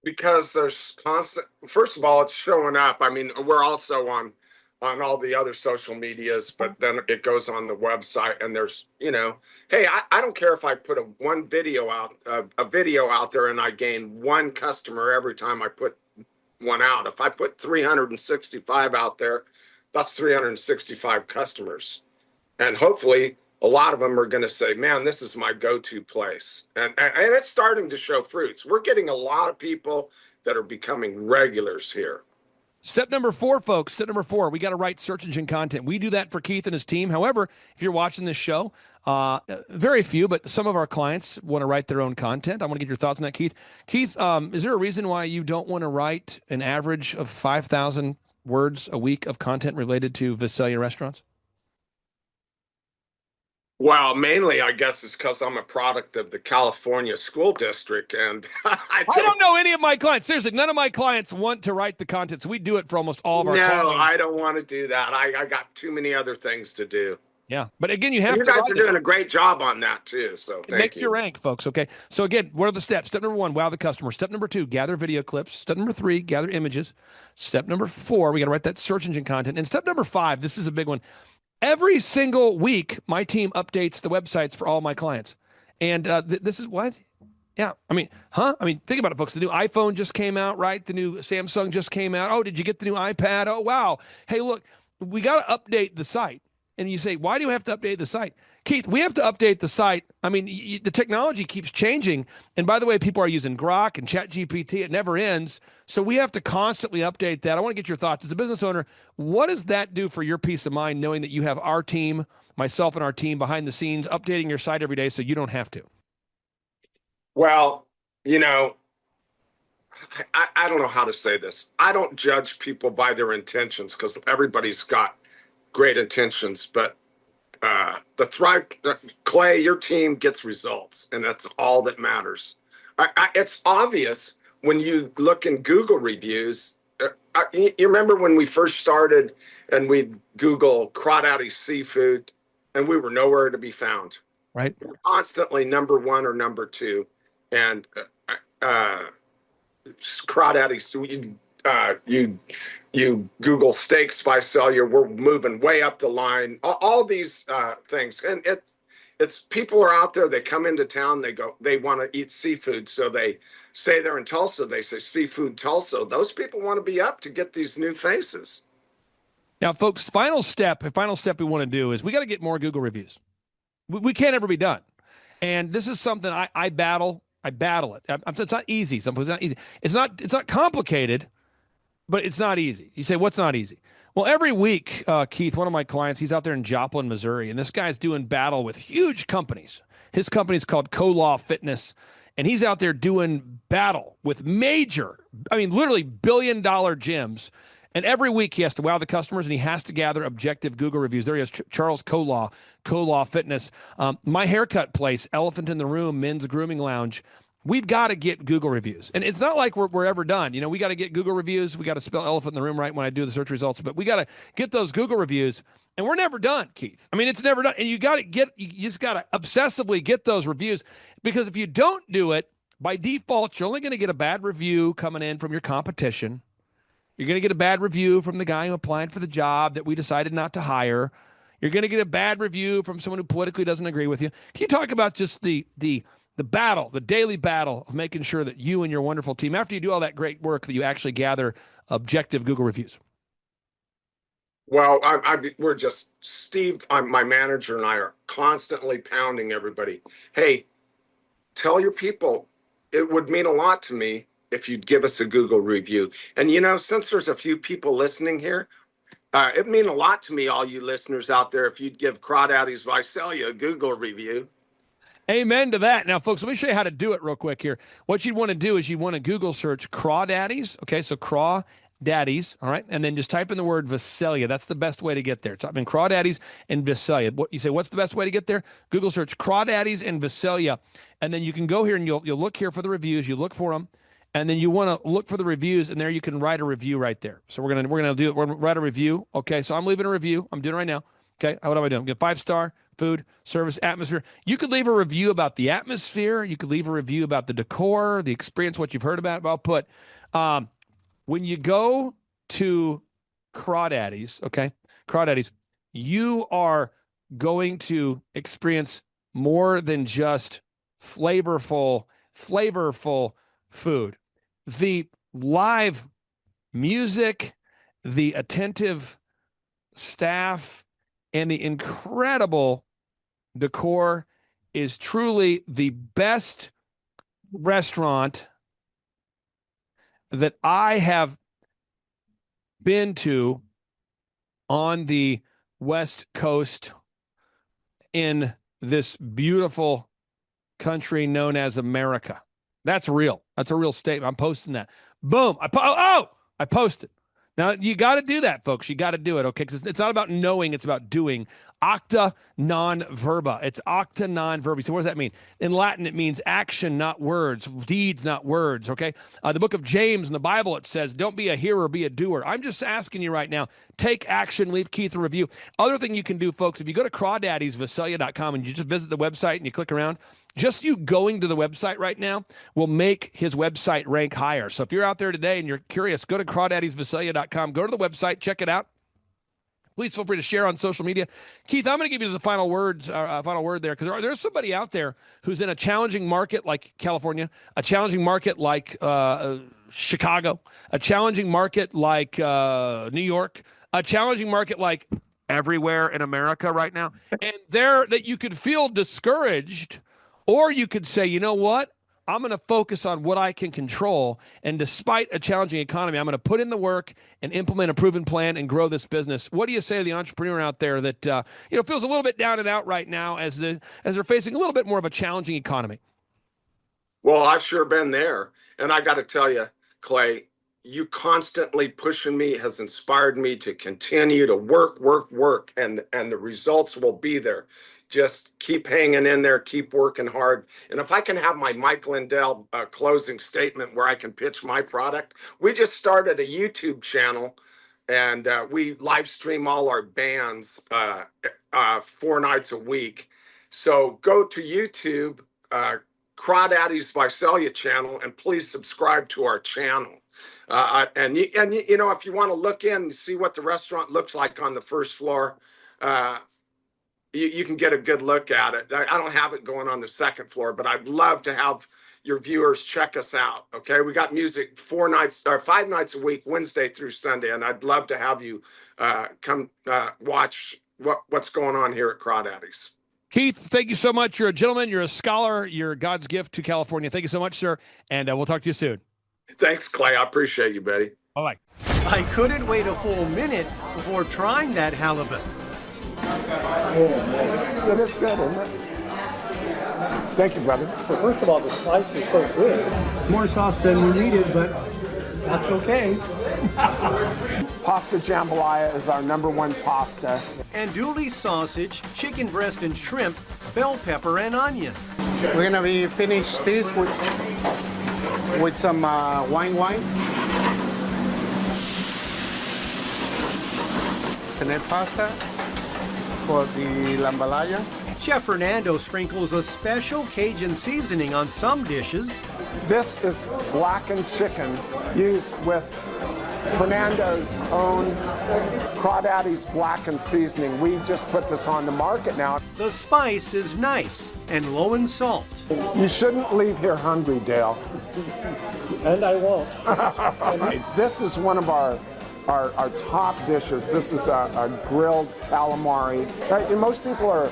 Because there's constant, first of all, it's showing up. I mean, we're also on all the other social medias, but then it goes on the website, and there's, hey, I don't care if I put a video out there and I gain one customer every time I put one out. If I put 365 out there, that's 365 customers. And hopefully a lot of them are going to say, man, this is my go-to place. And it's starting to show fruits. We're getting a lot of people that are becoming regulars here. Step number 4, folks. Step number 4, we got to write search engine content. We do that for Keith and his team. However, if you're watching this show, very few, but some of our clients want to write their own content. I want to get your thoughts on that, Keith. Keith, is there a reason why you don't want to write an average of 5,000 words a week of content related to Visalia restaurants? Well, mainly, I guess, it's because I'm a product of the California school district, and I don't know any of my clients. Seriously, none of my clients want to write the content, so we do it for almost all of our clients. No, I don't want to do that. I got too many other things to do. Yeah, but again, you have you to. You guys are doing a great job on that too. So thank you. Make your rank, folks. Okay. So again, what are the steps? Step number 1, wow the customer. Step number 2, gather video clips. Step number 3, gather images. Step number 4, we got to write that search engine content. And step number 5, this is a big one. Every single week, my team updates the websites for all my clients. And this is what? Yeah. I mean, think about it, folks. The new iPhone just came out, right? The new Samsung just came out. Oh, did you get the new iPad? Oh, wow. Hey, look, we got to update the site. And you say, why do you have to update the site? Keith, we have to update the site. I mean, the technology keeps changing. And by the way, people are using Grok and ChatGPT. It never ends. So we have to constantly update that. I want to get your thoughts. As a business owner, what does that do for your peace of mind, knowing that you have our team, myself and our team behind the scenes, updating your site every day so you don't have to? Well, you know, I don't know how to say this. I don't judge people by their intentions because everybody's got great intentions, but Clay, your team gets results, and that's all that matters. It's obvious when you look in Google reviews. You remember when we first started and we'd Google crawdaddy seafood, and we were nowhere to be found. Right. We're constantly number 1 or number 2, and crawdaddy. You Google steaks Visalia, we're moving way up the line. All these things, and it's people are out there. They come into town. They want to eat seafood, so they say they're in Tulsa. They say seafood Tulsa. Those people want to be up to get these new faces. Now, folks, final step we want to do is we got to get more Google reviews. We can't ever be done, and this is something I battle. I battle it. It's not easy. Sometimes it's not easy. It's not complicated. But it's not easy. You say, what's not easy? Well, every week, Keith, one of my clients, he's out there in Joplin, Missouri, and this guy's doing battle with huge companies. His company's called Co-Law Fitness, and he's out there doing battle with major, literally billion-dollar gyms. And every week he has to wow the customers, and he has to gather objective Google reviews. There he is, Charles Co-Law Fitness. My haircut place, Elephant in the Room, Men's Grooming Lounge. We've got to get Google reviews. And it's not like we're ever done. You know, we got to get Google reviews. We got to spell elephant in the room right when I do the search results. But we got to get those Google reviews. And we're never done, Keith. It's never done. And you just got to obsessively get those reviews. Because if you don't do it, by default, you're only going to get a bad review coming in from your competition. You're going to get a bad review from the guy who applied for the job that we decided not to hire. You're going to get a bad review from someone who politically doesn't agree with you. Can you talk about just the battle, the daily battle of making sure that you and your wonderful team, after you do all that great work, that you actually gather objective Google reviews? Well, we're just, Steve, my manager and I are constantly pounding everybody. Hey, tell your people, it would mean a lot to me if you'd give us a Google review. And, since there's a few people listening here, it'd mean a lot to me, all you listeners out there, if you'd give Crawdaddy's Visalia a Google review. Amen to that. Now, folks, let me show you how to do it real quick here. What you'd want to do is you want to Google search Crawdaddies. Okay, so Crawdaddies, all right? And then just type in the word Visalia. That's the best way to get there. Type in Crawdaddies and Visalia. You say, what's the best way to get there? Google search Crawdaddies and Visalia. And then you can go here and you'll look here for the reviews. You look for them. And then you want to look for the reviews, and there you can write a review right there. So we're gonna do it. We're gonna write a review. Okay, so I'm leaving a review. I'm doing it right now. Okay, what am I doing? Get 5-star. Food, service, atmosphere. You could leave a review about the atmosphere. You could leave a review about the decor, the experience, what you've heard about. I'll put, when you go to Crawdaddies, okay, Crawdaddies, you are going to experience more than just flavorful food. The live music, the attentive staff, and the incredible decor is truly the best restaurant that I have been to on the West Coast in this beautiful country known as America. That's real. That's a real statement. I'm posting that. Boom. I posted. Now, you got to do that, folks. You got to do it, okay? Because it's not about knowing. It's about doing. Acta non verba. It's acta non verba. So what does that mean? In Latin, it means action, not words. Deeds, not words, okay? The book of James in the Bible, it says, don't be a hearer, be a doer. I'm just asking you right now, take action, leave Keith a review. Other thing you can do, folks, if you go to crawdaddiesvisalia.com and you just visit the website and you click around, just you going to the website right now will make his website rank higher. So if you're out there today and you're curious, go to crawdaddiesvisalia.com, go to the website, check it out. Please feel free to share on social media. Keith, I'm going to give you the final word there, because there's somebody out there who's in a challenging market like California, a challenging market like Chicago, a challenging market like New York, a challenging market like everywhere in America right now. And there that you could feel discouraged, or you could say, you know what? I'm going to focus on what I can control. And despite a challenging economy, I'm going to put in the work and implement a proven plan and grow this business. What do you say to the entrepreneur out there that feels a little bit down and out right now as they're facing a little bit more of a challenging economy? Well, I've sure been there. And I got to tell you, Clay, you constantly pushing me has inspired me to continue to work. And the results will be there. Just keep hanging in there, keep working hard. And if I can have my Mike Lindell closing statement where I can pitch my product, we just started a YouTube channel, and we live stream all our bands 4 nights a week. So go to YouTube, Crawdaddies Visalia channel, and please subscribe to our channel. And if you want to look in and see what the restaurant looks like on the first floor, you can get a good look at it. I don't have it going on the second floor, but I'd love to have your viewers check us out. Okay, we got music 5 nights a week, Wednesday through Sunday, and I'd love to have you come watch what's going on here at Crawdaddies. Keith, thank you so much. You're a gentleman. You're a scholar. You're God's gift to California. Thank you so much, sir. And we'll talk to you soon. Thanks, Clay. I appreciate you, buddy. Bye-bye. I couldn't wait a full minute before trying that halibut. It is good, isn't it? Thank you, brother. Well, first of all, the slice is so good. More sauce than we needed, but that's okay. Pasta jambalaya is our #1 pasta. Andouille sausage, chicken breast and shrimp, bell pepper and onion. We're gonna be finish this with some wine. Penne pasta for the lambalaya. Chef Fernando sprinkles a special Cajun seasoning on some dishes. This is blackened chicken used with Fernando's own Crawdaddies blackened seasoning. We just put this on the market now. The spice is nice and low in salt. You shouldn't leave here hungry, Dale. And I won't. This is one of our top dishes. This is a grilled calamari. Right? And most people are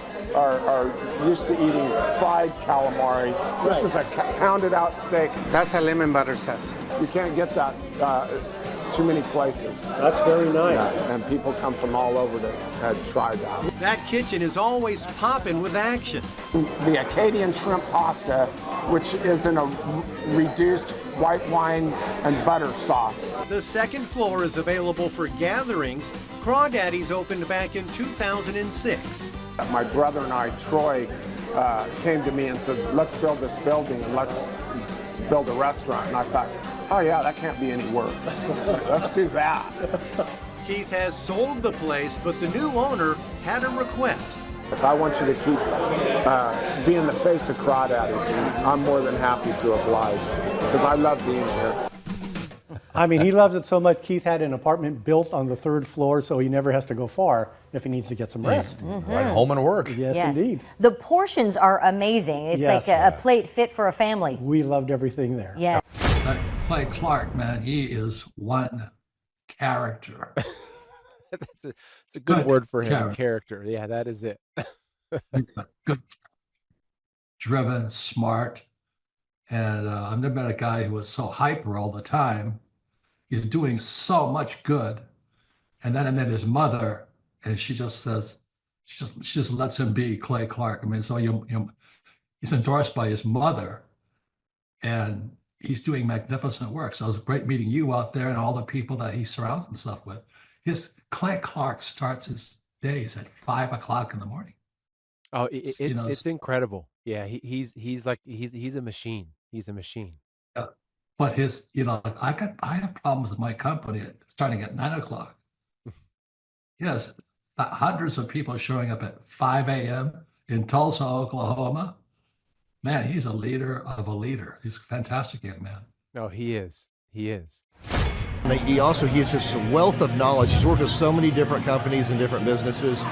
used to eating fried calamari. This is a pounded out steak. That's a lemon butter sauce. You can't get that too many places. That's very nice. Yeah, and people come from all over to try that. That kitchen is always popping with action. The Acadian shrimp pasta, which is in a reduced white wine and butter sauce. The second floor is available for gatherings. Crawdaddies opened back in 2006. My brother and I, Troy, came to me and said, let's build this building and let's build a restaurant. And I thought, oh yeah, that can't be any work. Let's do that. Keith has sold the place, but the new owner had a request. If I want you to keep being the face of Crawdaddies, I'm more than happy to oblige, because I love being here. I mean, he loves it so much. Keith had an apartment built on the 3rd floor, so he never has to go far if he needs to get some rest. Right, home and work. Yes, indeed. The portions are amazing. It's like a plate fit for a family. We loved everything there. Yeah. Clay Clark, man, he is one character. It's a good word for him. Character. Character. Yeah, that is it. Good, driven, smart. And I've never met a guy who was so hyper all the time. He's doing so much good. And then I met his mother, and she just says, she just lets him be Clay Clark. I mean, so he's endorsed by his mother, and he's doing magnificent work. So it was great meeting you out there and all the people that he surrounds himself with. Clay Clark starts his days at 5 o'clock in the morning. Oh, it's incredible. Yeah, he's a machine. He's a machine. Yeah. But I have problems with my company starting at 9 o'clock. Yes, hundreds of people showing up at 5 a.m. in Tulsa, Oklahoma. Man, he's a leader of a leader. He's a fantastic young man. No, he is. He is. He has such a wealth of knowledge. He's worked with so many different companies and different businesses.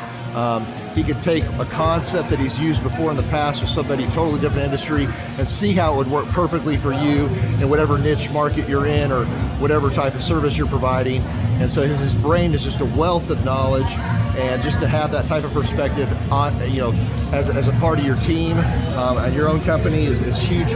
He could take a concept that he's used before in the past with somebody totally different industry and see how it would work perfectly for you in whatever niche market you're in or whatever type of service you're providing. And so his brain is just a wealth of knowledge, and just to have that type of perspective on, as a part of your team and your own company is huge,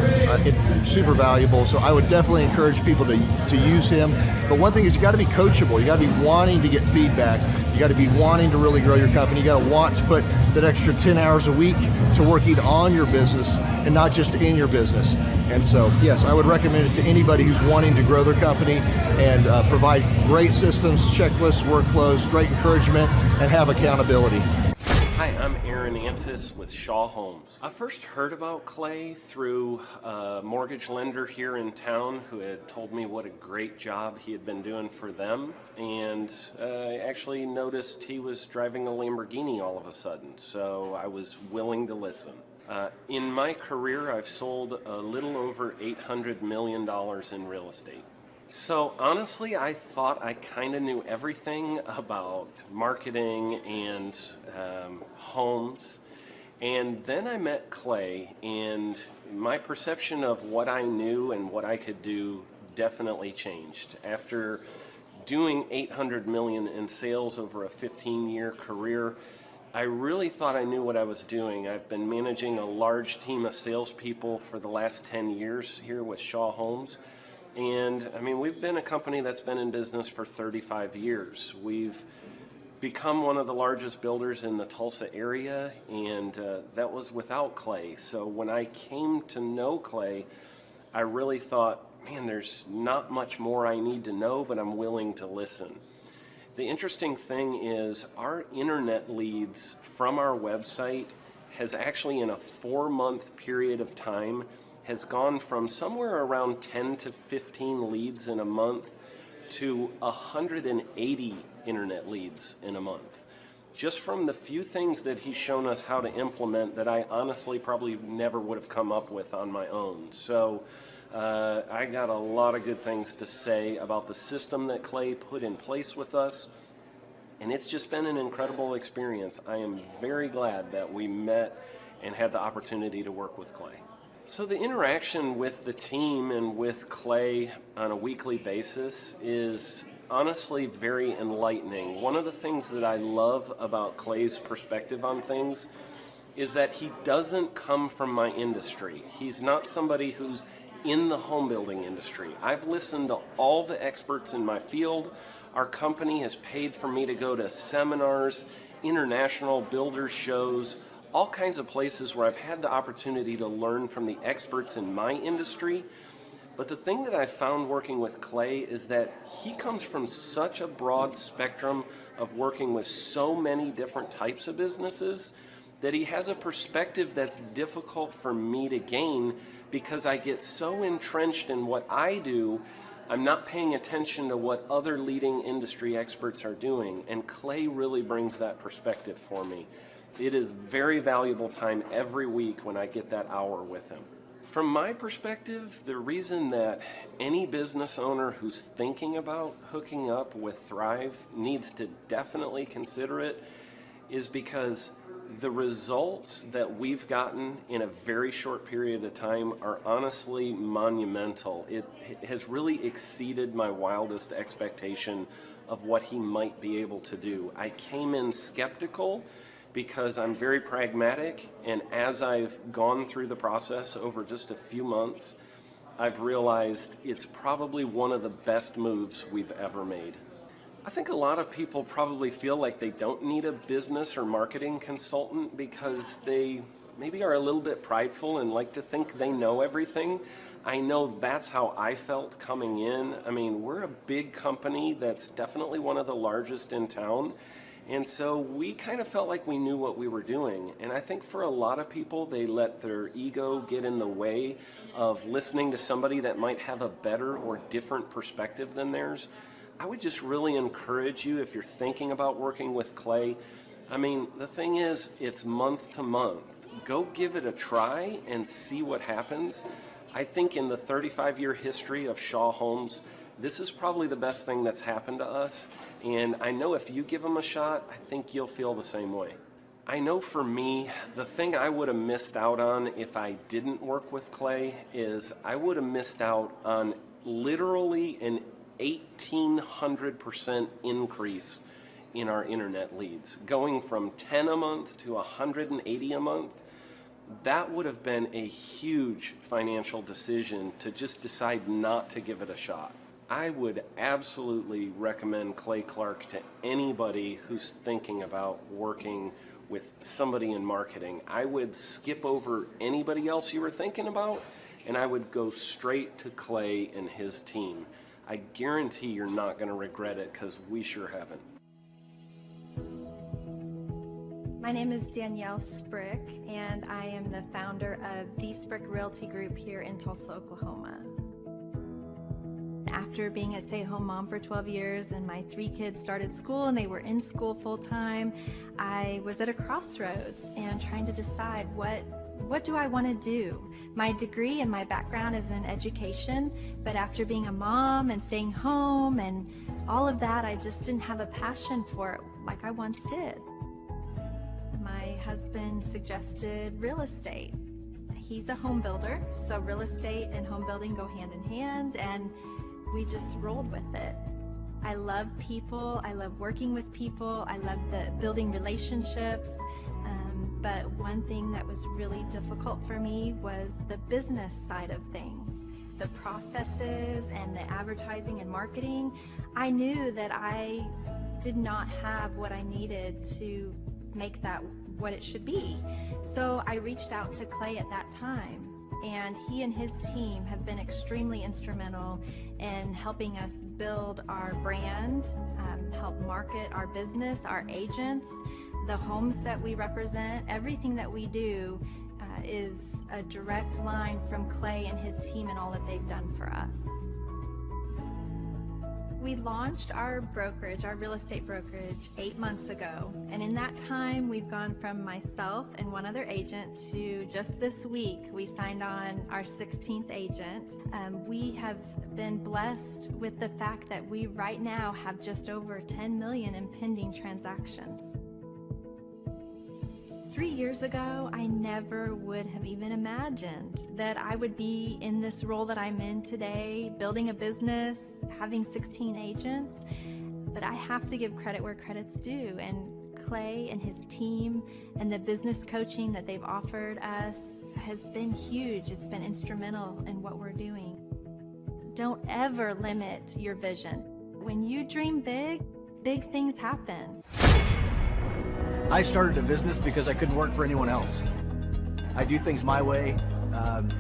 super valuable. So I would definitely encourage people to use him. But one thing is, you got to be coachable. You got to be wanting to get feedback. You got to be wanting to really grow your company. You got to want to put that extra 10 hours a week to working on your business and not just in your business. And so, yes, I would recommend it to anybody who's wanting to grow their company and provide great systems, checklists, workflows, great encouragement, and have accountability. Hi, I'm Aaron Antis with Shaw Homes. I first heard about Clay through a mortgage lender here in town who had told me what a great job he had been doing for them, and I actually noticed he was driving a Lamborghini all of a sudden, so I was willing to listen. In my career, I've sold a little over $800 million in real estate. So honestly, I thought I kind of knew everything about marketing and homes. And then I met Clay, and my perception of what I knew and what I could do definitely changed. After doing $800 million in sales over a 15-year career, I really thought I knew what I was doing. I've been managing a large team of salespeople for the last 10 years here with Shaw Homes. And I mean, we've been a company that's been in business for 35 years. We've become one of the largest builders in the Tulsa area, and that was without Clay. So when I came to know Clay, I really thought, man, there's not much more I need to know, but I'm willing to listen. The interesting thing is our internet leads from our website has actually, in a 4-month period of time, has gone from somewhere around 10 to 15 leads in a month to 180 internet leads in a month. Just from the few things that he's shown us how to implement that I honestly probably never would have come up with on my own. So I got a lot of good things to say about the system that Clay put in place with us. And it's just been an incredible experience. I am very glad that we met and had the opportunity to work with Clay. So the interaction with the team and with Clay on a weekly basis is honestly very enlightening. One of the things that I love about Clay's perspective on things is that he doesn't come from my industry. He's not somebody who's in the home building industry. I've listened to all the experts in my field. Our company has paid for me to go to seminars, international builder shows, all kinds of places where I've had the opportunity to learn from the experts in my industry. But the thing that I found working with Clay is that he comes from such a broad spectrum of working with so many different types of businesses that he has a perspective that's difficult for me to gain because I get so entrenched in what I do, I'm not paying attention to what other leading industry experts are doing. And Clay really brings that perspective for me. It is very valuable time every week when I get that hour with him. From my perspective, the reason that any business owner who's thinking about hooking up with Thrive needs to definitely consider it is because The results that we've gotten in a very short period of time are honestly monumental. It has really exceeded my wildest expectation of what he might be able to do. I came in skeptical because I'm very pragmatic, and as I've gone through the process over just a few months, I've realized it's probably one of the best moves we've ever made. I think a lot of people probably feel like they don't need a business or marketing consultant because they maybe are a little bit prideful and like to think they know everything. I know that's how I felt coming in. I mean, we're a big company that's definitely one of the largest in town. And so we kind of felt like we knew what we were doing. And I think for a lot of people, they let their ego get in the way of listening to somebody that might have a better or different perspective than theirs. I would just really encourage you, if you're thinking about working with Clay, I mean, the thing is, it's month to month. Go give it a try and see what happens. I think in the 35-year history of Shaw Homes, this is probably the best thing that's happened to us. And I know if you give them a shot, I think you'll feel the same way. I know for me, the thing I would have missed out on if I didn't work with Clay is I would have missed out on literally an 1,800% increase in our internet leads, going from 10 a month to 180 a month. That would have been a huge financial decision to just decide not to give it a shot. I would absolutely recommend Clay Clark to anybody who's thinking about working with somebody in marketing. I would skip over anybody else you were thinking about, and I would go straight to Clay and his team. I guarantee you're not going to regret it because we sure haven't. My name is Danielle Sprick, and I am the founder of D Sprick Realty Group here in Tulsa, Oklahoma. After being a stay-at-home mom for 12 years and my 3 kids started school and they were in school full-time, I was at a crossroads and trying to decide what do I want to do? My degree and my background is in education, but after being a mom and staying home and all of that, I just didn't have a passion for it like I once did. My husband suggested real estate. He's a home builder, so real estate and home building go hand in hand, and we just rolled with it. I love people, I love working with people, I love the building relationships. But one thing that was really difficult for me was the business side of things, the processes and the advertising and marketing. I knew that I did not have what I needed to make that what it should be. So I reached out to Clay at that time, and he and his team have been extremely instrumental in helping us build our brand, help market our business, our agents, the homes that we represent. Everything that we do is a direct line from Clay and his team and all that they've done for us. We launched our brokerage, our real estate brokerage, 8 months ago. And in that time, we've gone from myself and one other agent to just this week, we signed on our 16th agent. We have been blessed with the fact that we right now have just over 10 million in pending transactions. 3 years ago, I never would have even imagined that I would be in this role that I'm in today, building a business, having 16 agents. But I have to give credit where credit's due. And Clay and his team and the business coaching that they've offered us has been huge. It's been instrumental in what we're doing. Don't ever limit your vision. When you dream big, big things happen. I started a business because I couldn't work for anyone else. I do things my way.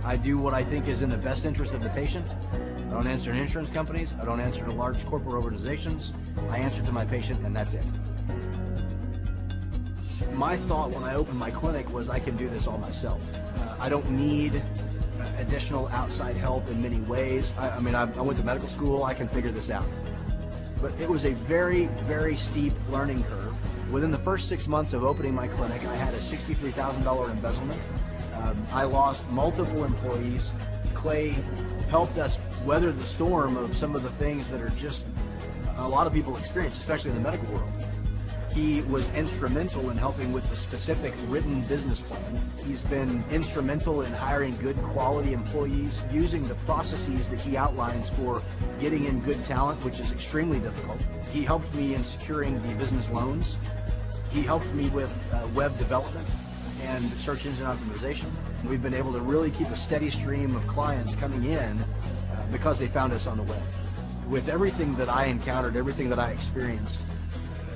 I do what I think is in the best interest of the patient. I don't answer to insurance companies. I don't answer to large corporate organizations. I answer to my patient, and that's it. My thought when I opened my clinic was I can do this all myself. I don't need additional outside help in many ways. I went to medical school. I can figure this out. But it was a very, very steep learning curve. Within the first 6 months of opening my clinic, I had a $63,000 embezzlement. I lost multiple employees. Clay helped us weather the storm of some of the things that are just a lot of people experience, especially in the medical world. He was instrumental in helping with the specific written business plan. He's been instrumental in hiring good quality employees, using the processes that he outlines for getting in good talent, which is extremely difficult. He helped me in securing the business loans. He helped me with web development and search engine optimization. We've been able to really keep a steady stream of clients coming in because they found us on the web. With everything that I encountered, everything that I experienced,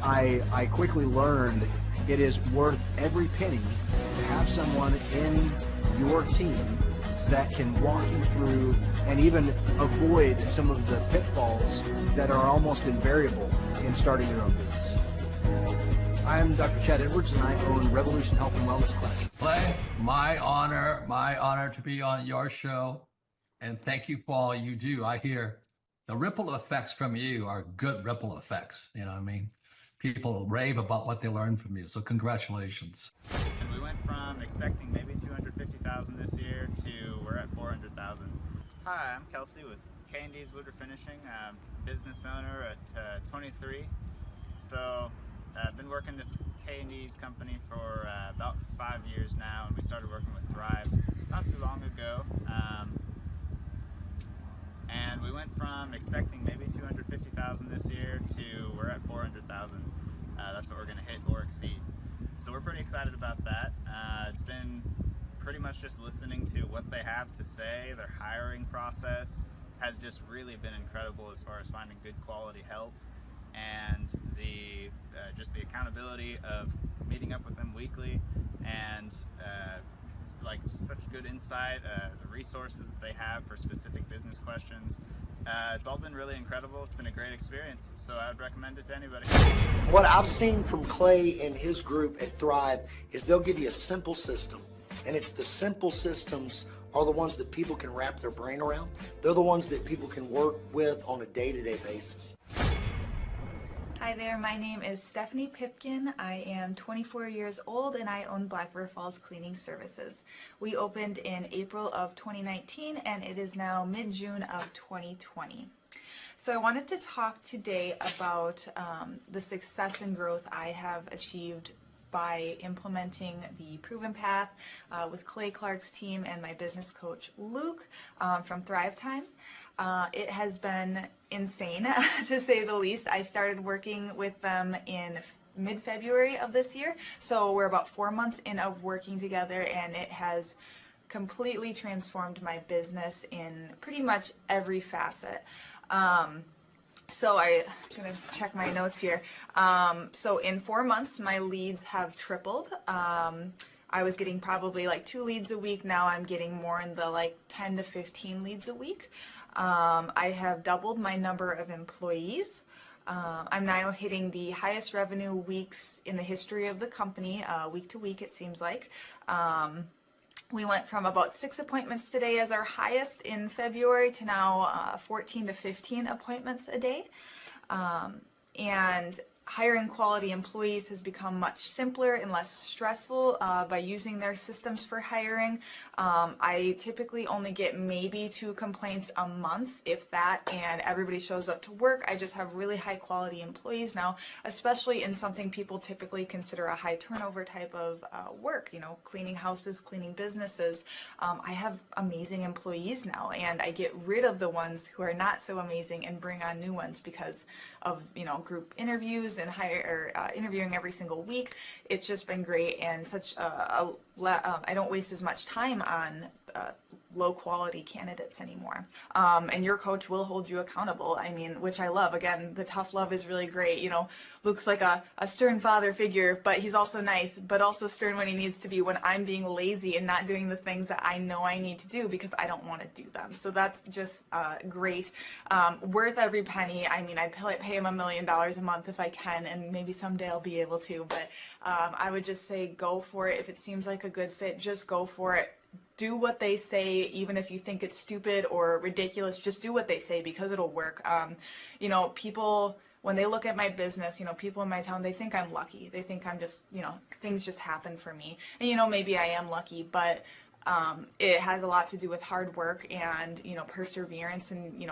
I quickly learned it is worth every penny to have someone in your team that can walk you through and even avoid some of the pitfalls that are almost invariable in starting your own business. I'm Dr. Chad Edwards, and I own Revolution Health and Wellness Clinic. Clay, my honor to be on your show, and thank you for all you do. I hear the ripple effects from you are good ripple effects. You know what I mean? People rave about what they learned from you, so congratulations. And we went from expecting maybe 250,000 this year to we're at 400,000. Hi, I'm Kelsey with K&D's Woodruff Finishing, business owner at 23. So I've been working this K&D's company for about 5 years now, and we started working with Thrive not too long ago. And we went from expecting maybe 250,000 this year to we're at 400,000. That's what we're going to hit or exceed. So we're pretty excited about that. It's been pretty much just listening to what they have to say. Their hiring process has just really been incredible as far as finding good quality help, and the just the accountability of meeting up with them weekly, and like such good insight, the resources that they have for specific business questions. It's all been really incredible. It's been a great experience, so I would recommend it to anybody. What I've seen from Clay and his group at Thrive is they'll give you a simple system, and it's the simple systems are the ones that people can wrap their brain around. They're the ones that people can work with on a day-to-day basis. Hi there, my name is Stephanie Pipkin. I am 24 years old and I own Black River Falls Cleaning Services. We opened in April of 2019 and it is now mid-June of 2020. So I wanted to talk today about the success and growth I have achieved by implementing the Proven Path with Clay Clark's team and my business coach Luke from Thrivetime. It has been insane to say the least. I started working with them in mid-February of this year, so we're about 4 months in of working together, and it has completely transformed my business in pretty much every facet. So I'm gonna check my notes here. So in 4 months, my leads have tripled. I was getting probably like 2 leads a week. Now I'm getting more in the like 10 to 15 leads a week. I have doubled my number of employees. I'm now hitting the highest revenue weeks in the history of the company, week to week it seems like. We went from about 6 appointments today as our highest in February to now 14 to 15 appointments a day. And hiring quality employees has become much simpler and less stressful by using their systems for hiring. I typically only get maybe 2 complaints a month, if that, and everybody shows up to work. I just have really high quality employees now, especially in something people typically consider a high turnover type of work, you know, cleaning houses, cleaning businesses. I have amazing employees now, and I get rid of the ones who are not so amazing and bring on new ones because of, you know, group interviews and interviewing every single week. It's just been great, and such I don't waste as much time on low quality candidates anymore. And your coach will hold you accountable. I mean, which I love. Again, the tough love is really great. You know, Luke's like a stern father figure, but he's also nice, but also stern when he needs to be when I'm being lazy and not doing the things that I know I need to do because I don't want to do them. So that's just great. Worth every penny. I mean, I'd pay him $1 million a month if I can, and maybe someday I'll be able to, but I would just say go for it. If it seems like a good fit, just go for it. Do what they say, even if you think it's stupid or ridiculous, just do what they say because it'll work. You know, people, when they look at my business, you know, people in my town, they think I'm lucky. They think I'm just, you know, things just happen for me. And, you know, maybe I am lucky, but It has a lot to do with hard work and, perseverance and,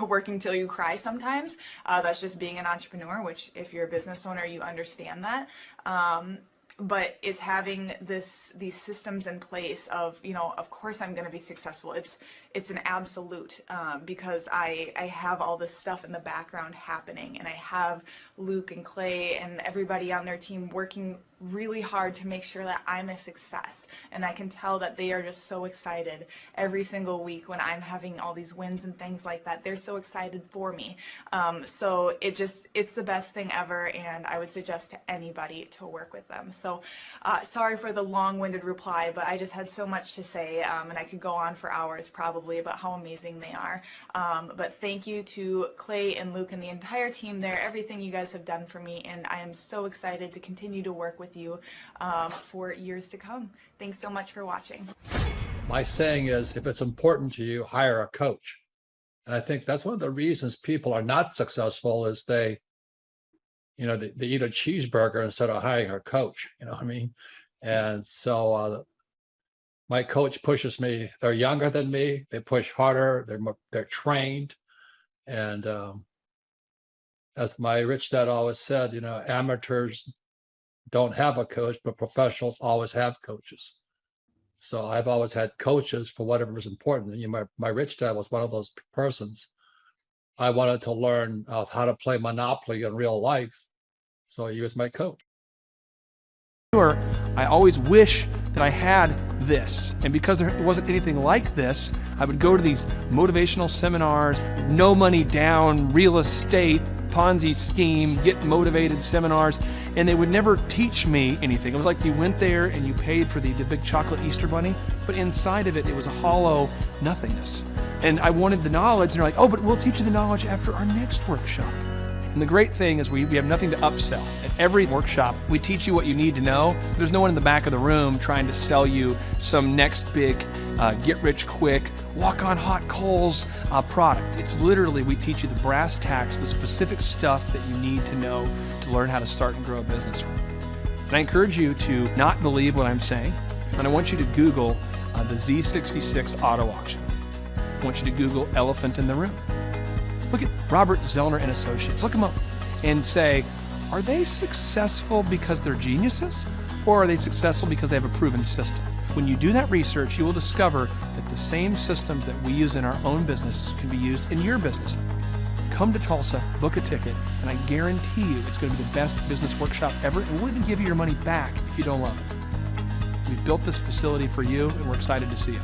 working till you cry sometimes. That's just being an entrepreneur, which if you're a business owner, you understand that. But it's having these systems in place of, of course I'm going to be successful. It's an absolute, because I have all this stuff in the background happening, and I have Luke and Clay and everybody on their team working really hard to make sure that I'm a success. And I can tell that they are just so excited every single week when I'm having all these wins and things like that. They're so excited for me. So it's the best thing ever, and I would suggest to anybody to work with them. So sorry for the long-winded reply, but I just had so much to say, and I could go on for hours probably about how amazing they are. But thank you to Clay and Luke and the entire team there, everything you guys have done for me, and I am so excited to continue to work with you for years to come. Thanks so much for watching. My saying is, if it's important to you, hire a coach. And I think that's one of the reasons people are not successful is they eat a cheeseburger instead of hiring a coach, you know what I mean? And so my coach pushes me. They're younger than me. They push harder. They're trained. And as my rich dad always said, amateurs don't have a coach, but professionals always have coaches. So I've always had coaches for whatever was important. My rich dad was one of those persons. I wanted to learn how to play Monopoly in real life, so he was my coach. I always wish that I had this, and because there wasn't anything like this, I would go to these motivational seminars, no money down, real estate, Ponzi scheme, get motivated seminars, and they would never teach me anything. It was like you went there and you paid for the big chocolate Easter bunny, but inside of it, it was a hollow nothingness. And I wanted the knowledge, and they're like, oh, but we'll teach you the knowledge after our next workshop. And the great thing is we have nothing to upsell. At every workshop, we teach you what you need to know. There's no one in the back of the room trying to sell you some next big get-rich-quick, walk-on-hot coals product. It's literally, we teach you the brass tacks, the specific stuff that you need to know to learn how to start and grow a business. And I encourage you to not believe what I'm saying, and I want you to Google the Z66 auto auction. I want you to Google elephant in the room. Look at Robert Zellner and Associates. Look them up and say, are they successful because they're geniuses, or are they successful because they have a proven system? When you do that research, you will discover that the same systems that we use in our own business can be used in your business. Come to Tulsa, book a ticket, and I guarantee you it's going to be the best business workshop ever, and we'll even give you your money back if you don't love it. We've built this facility for you, and we're excited to see you.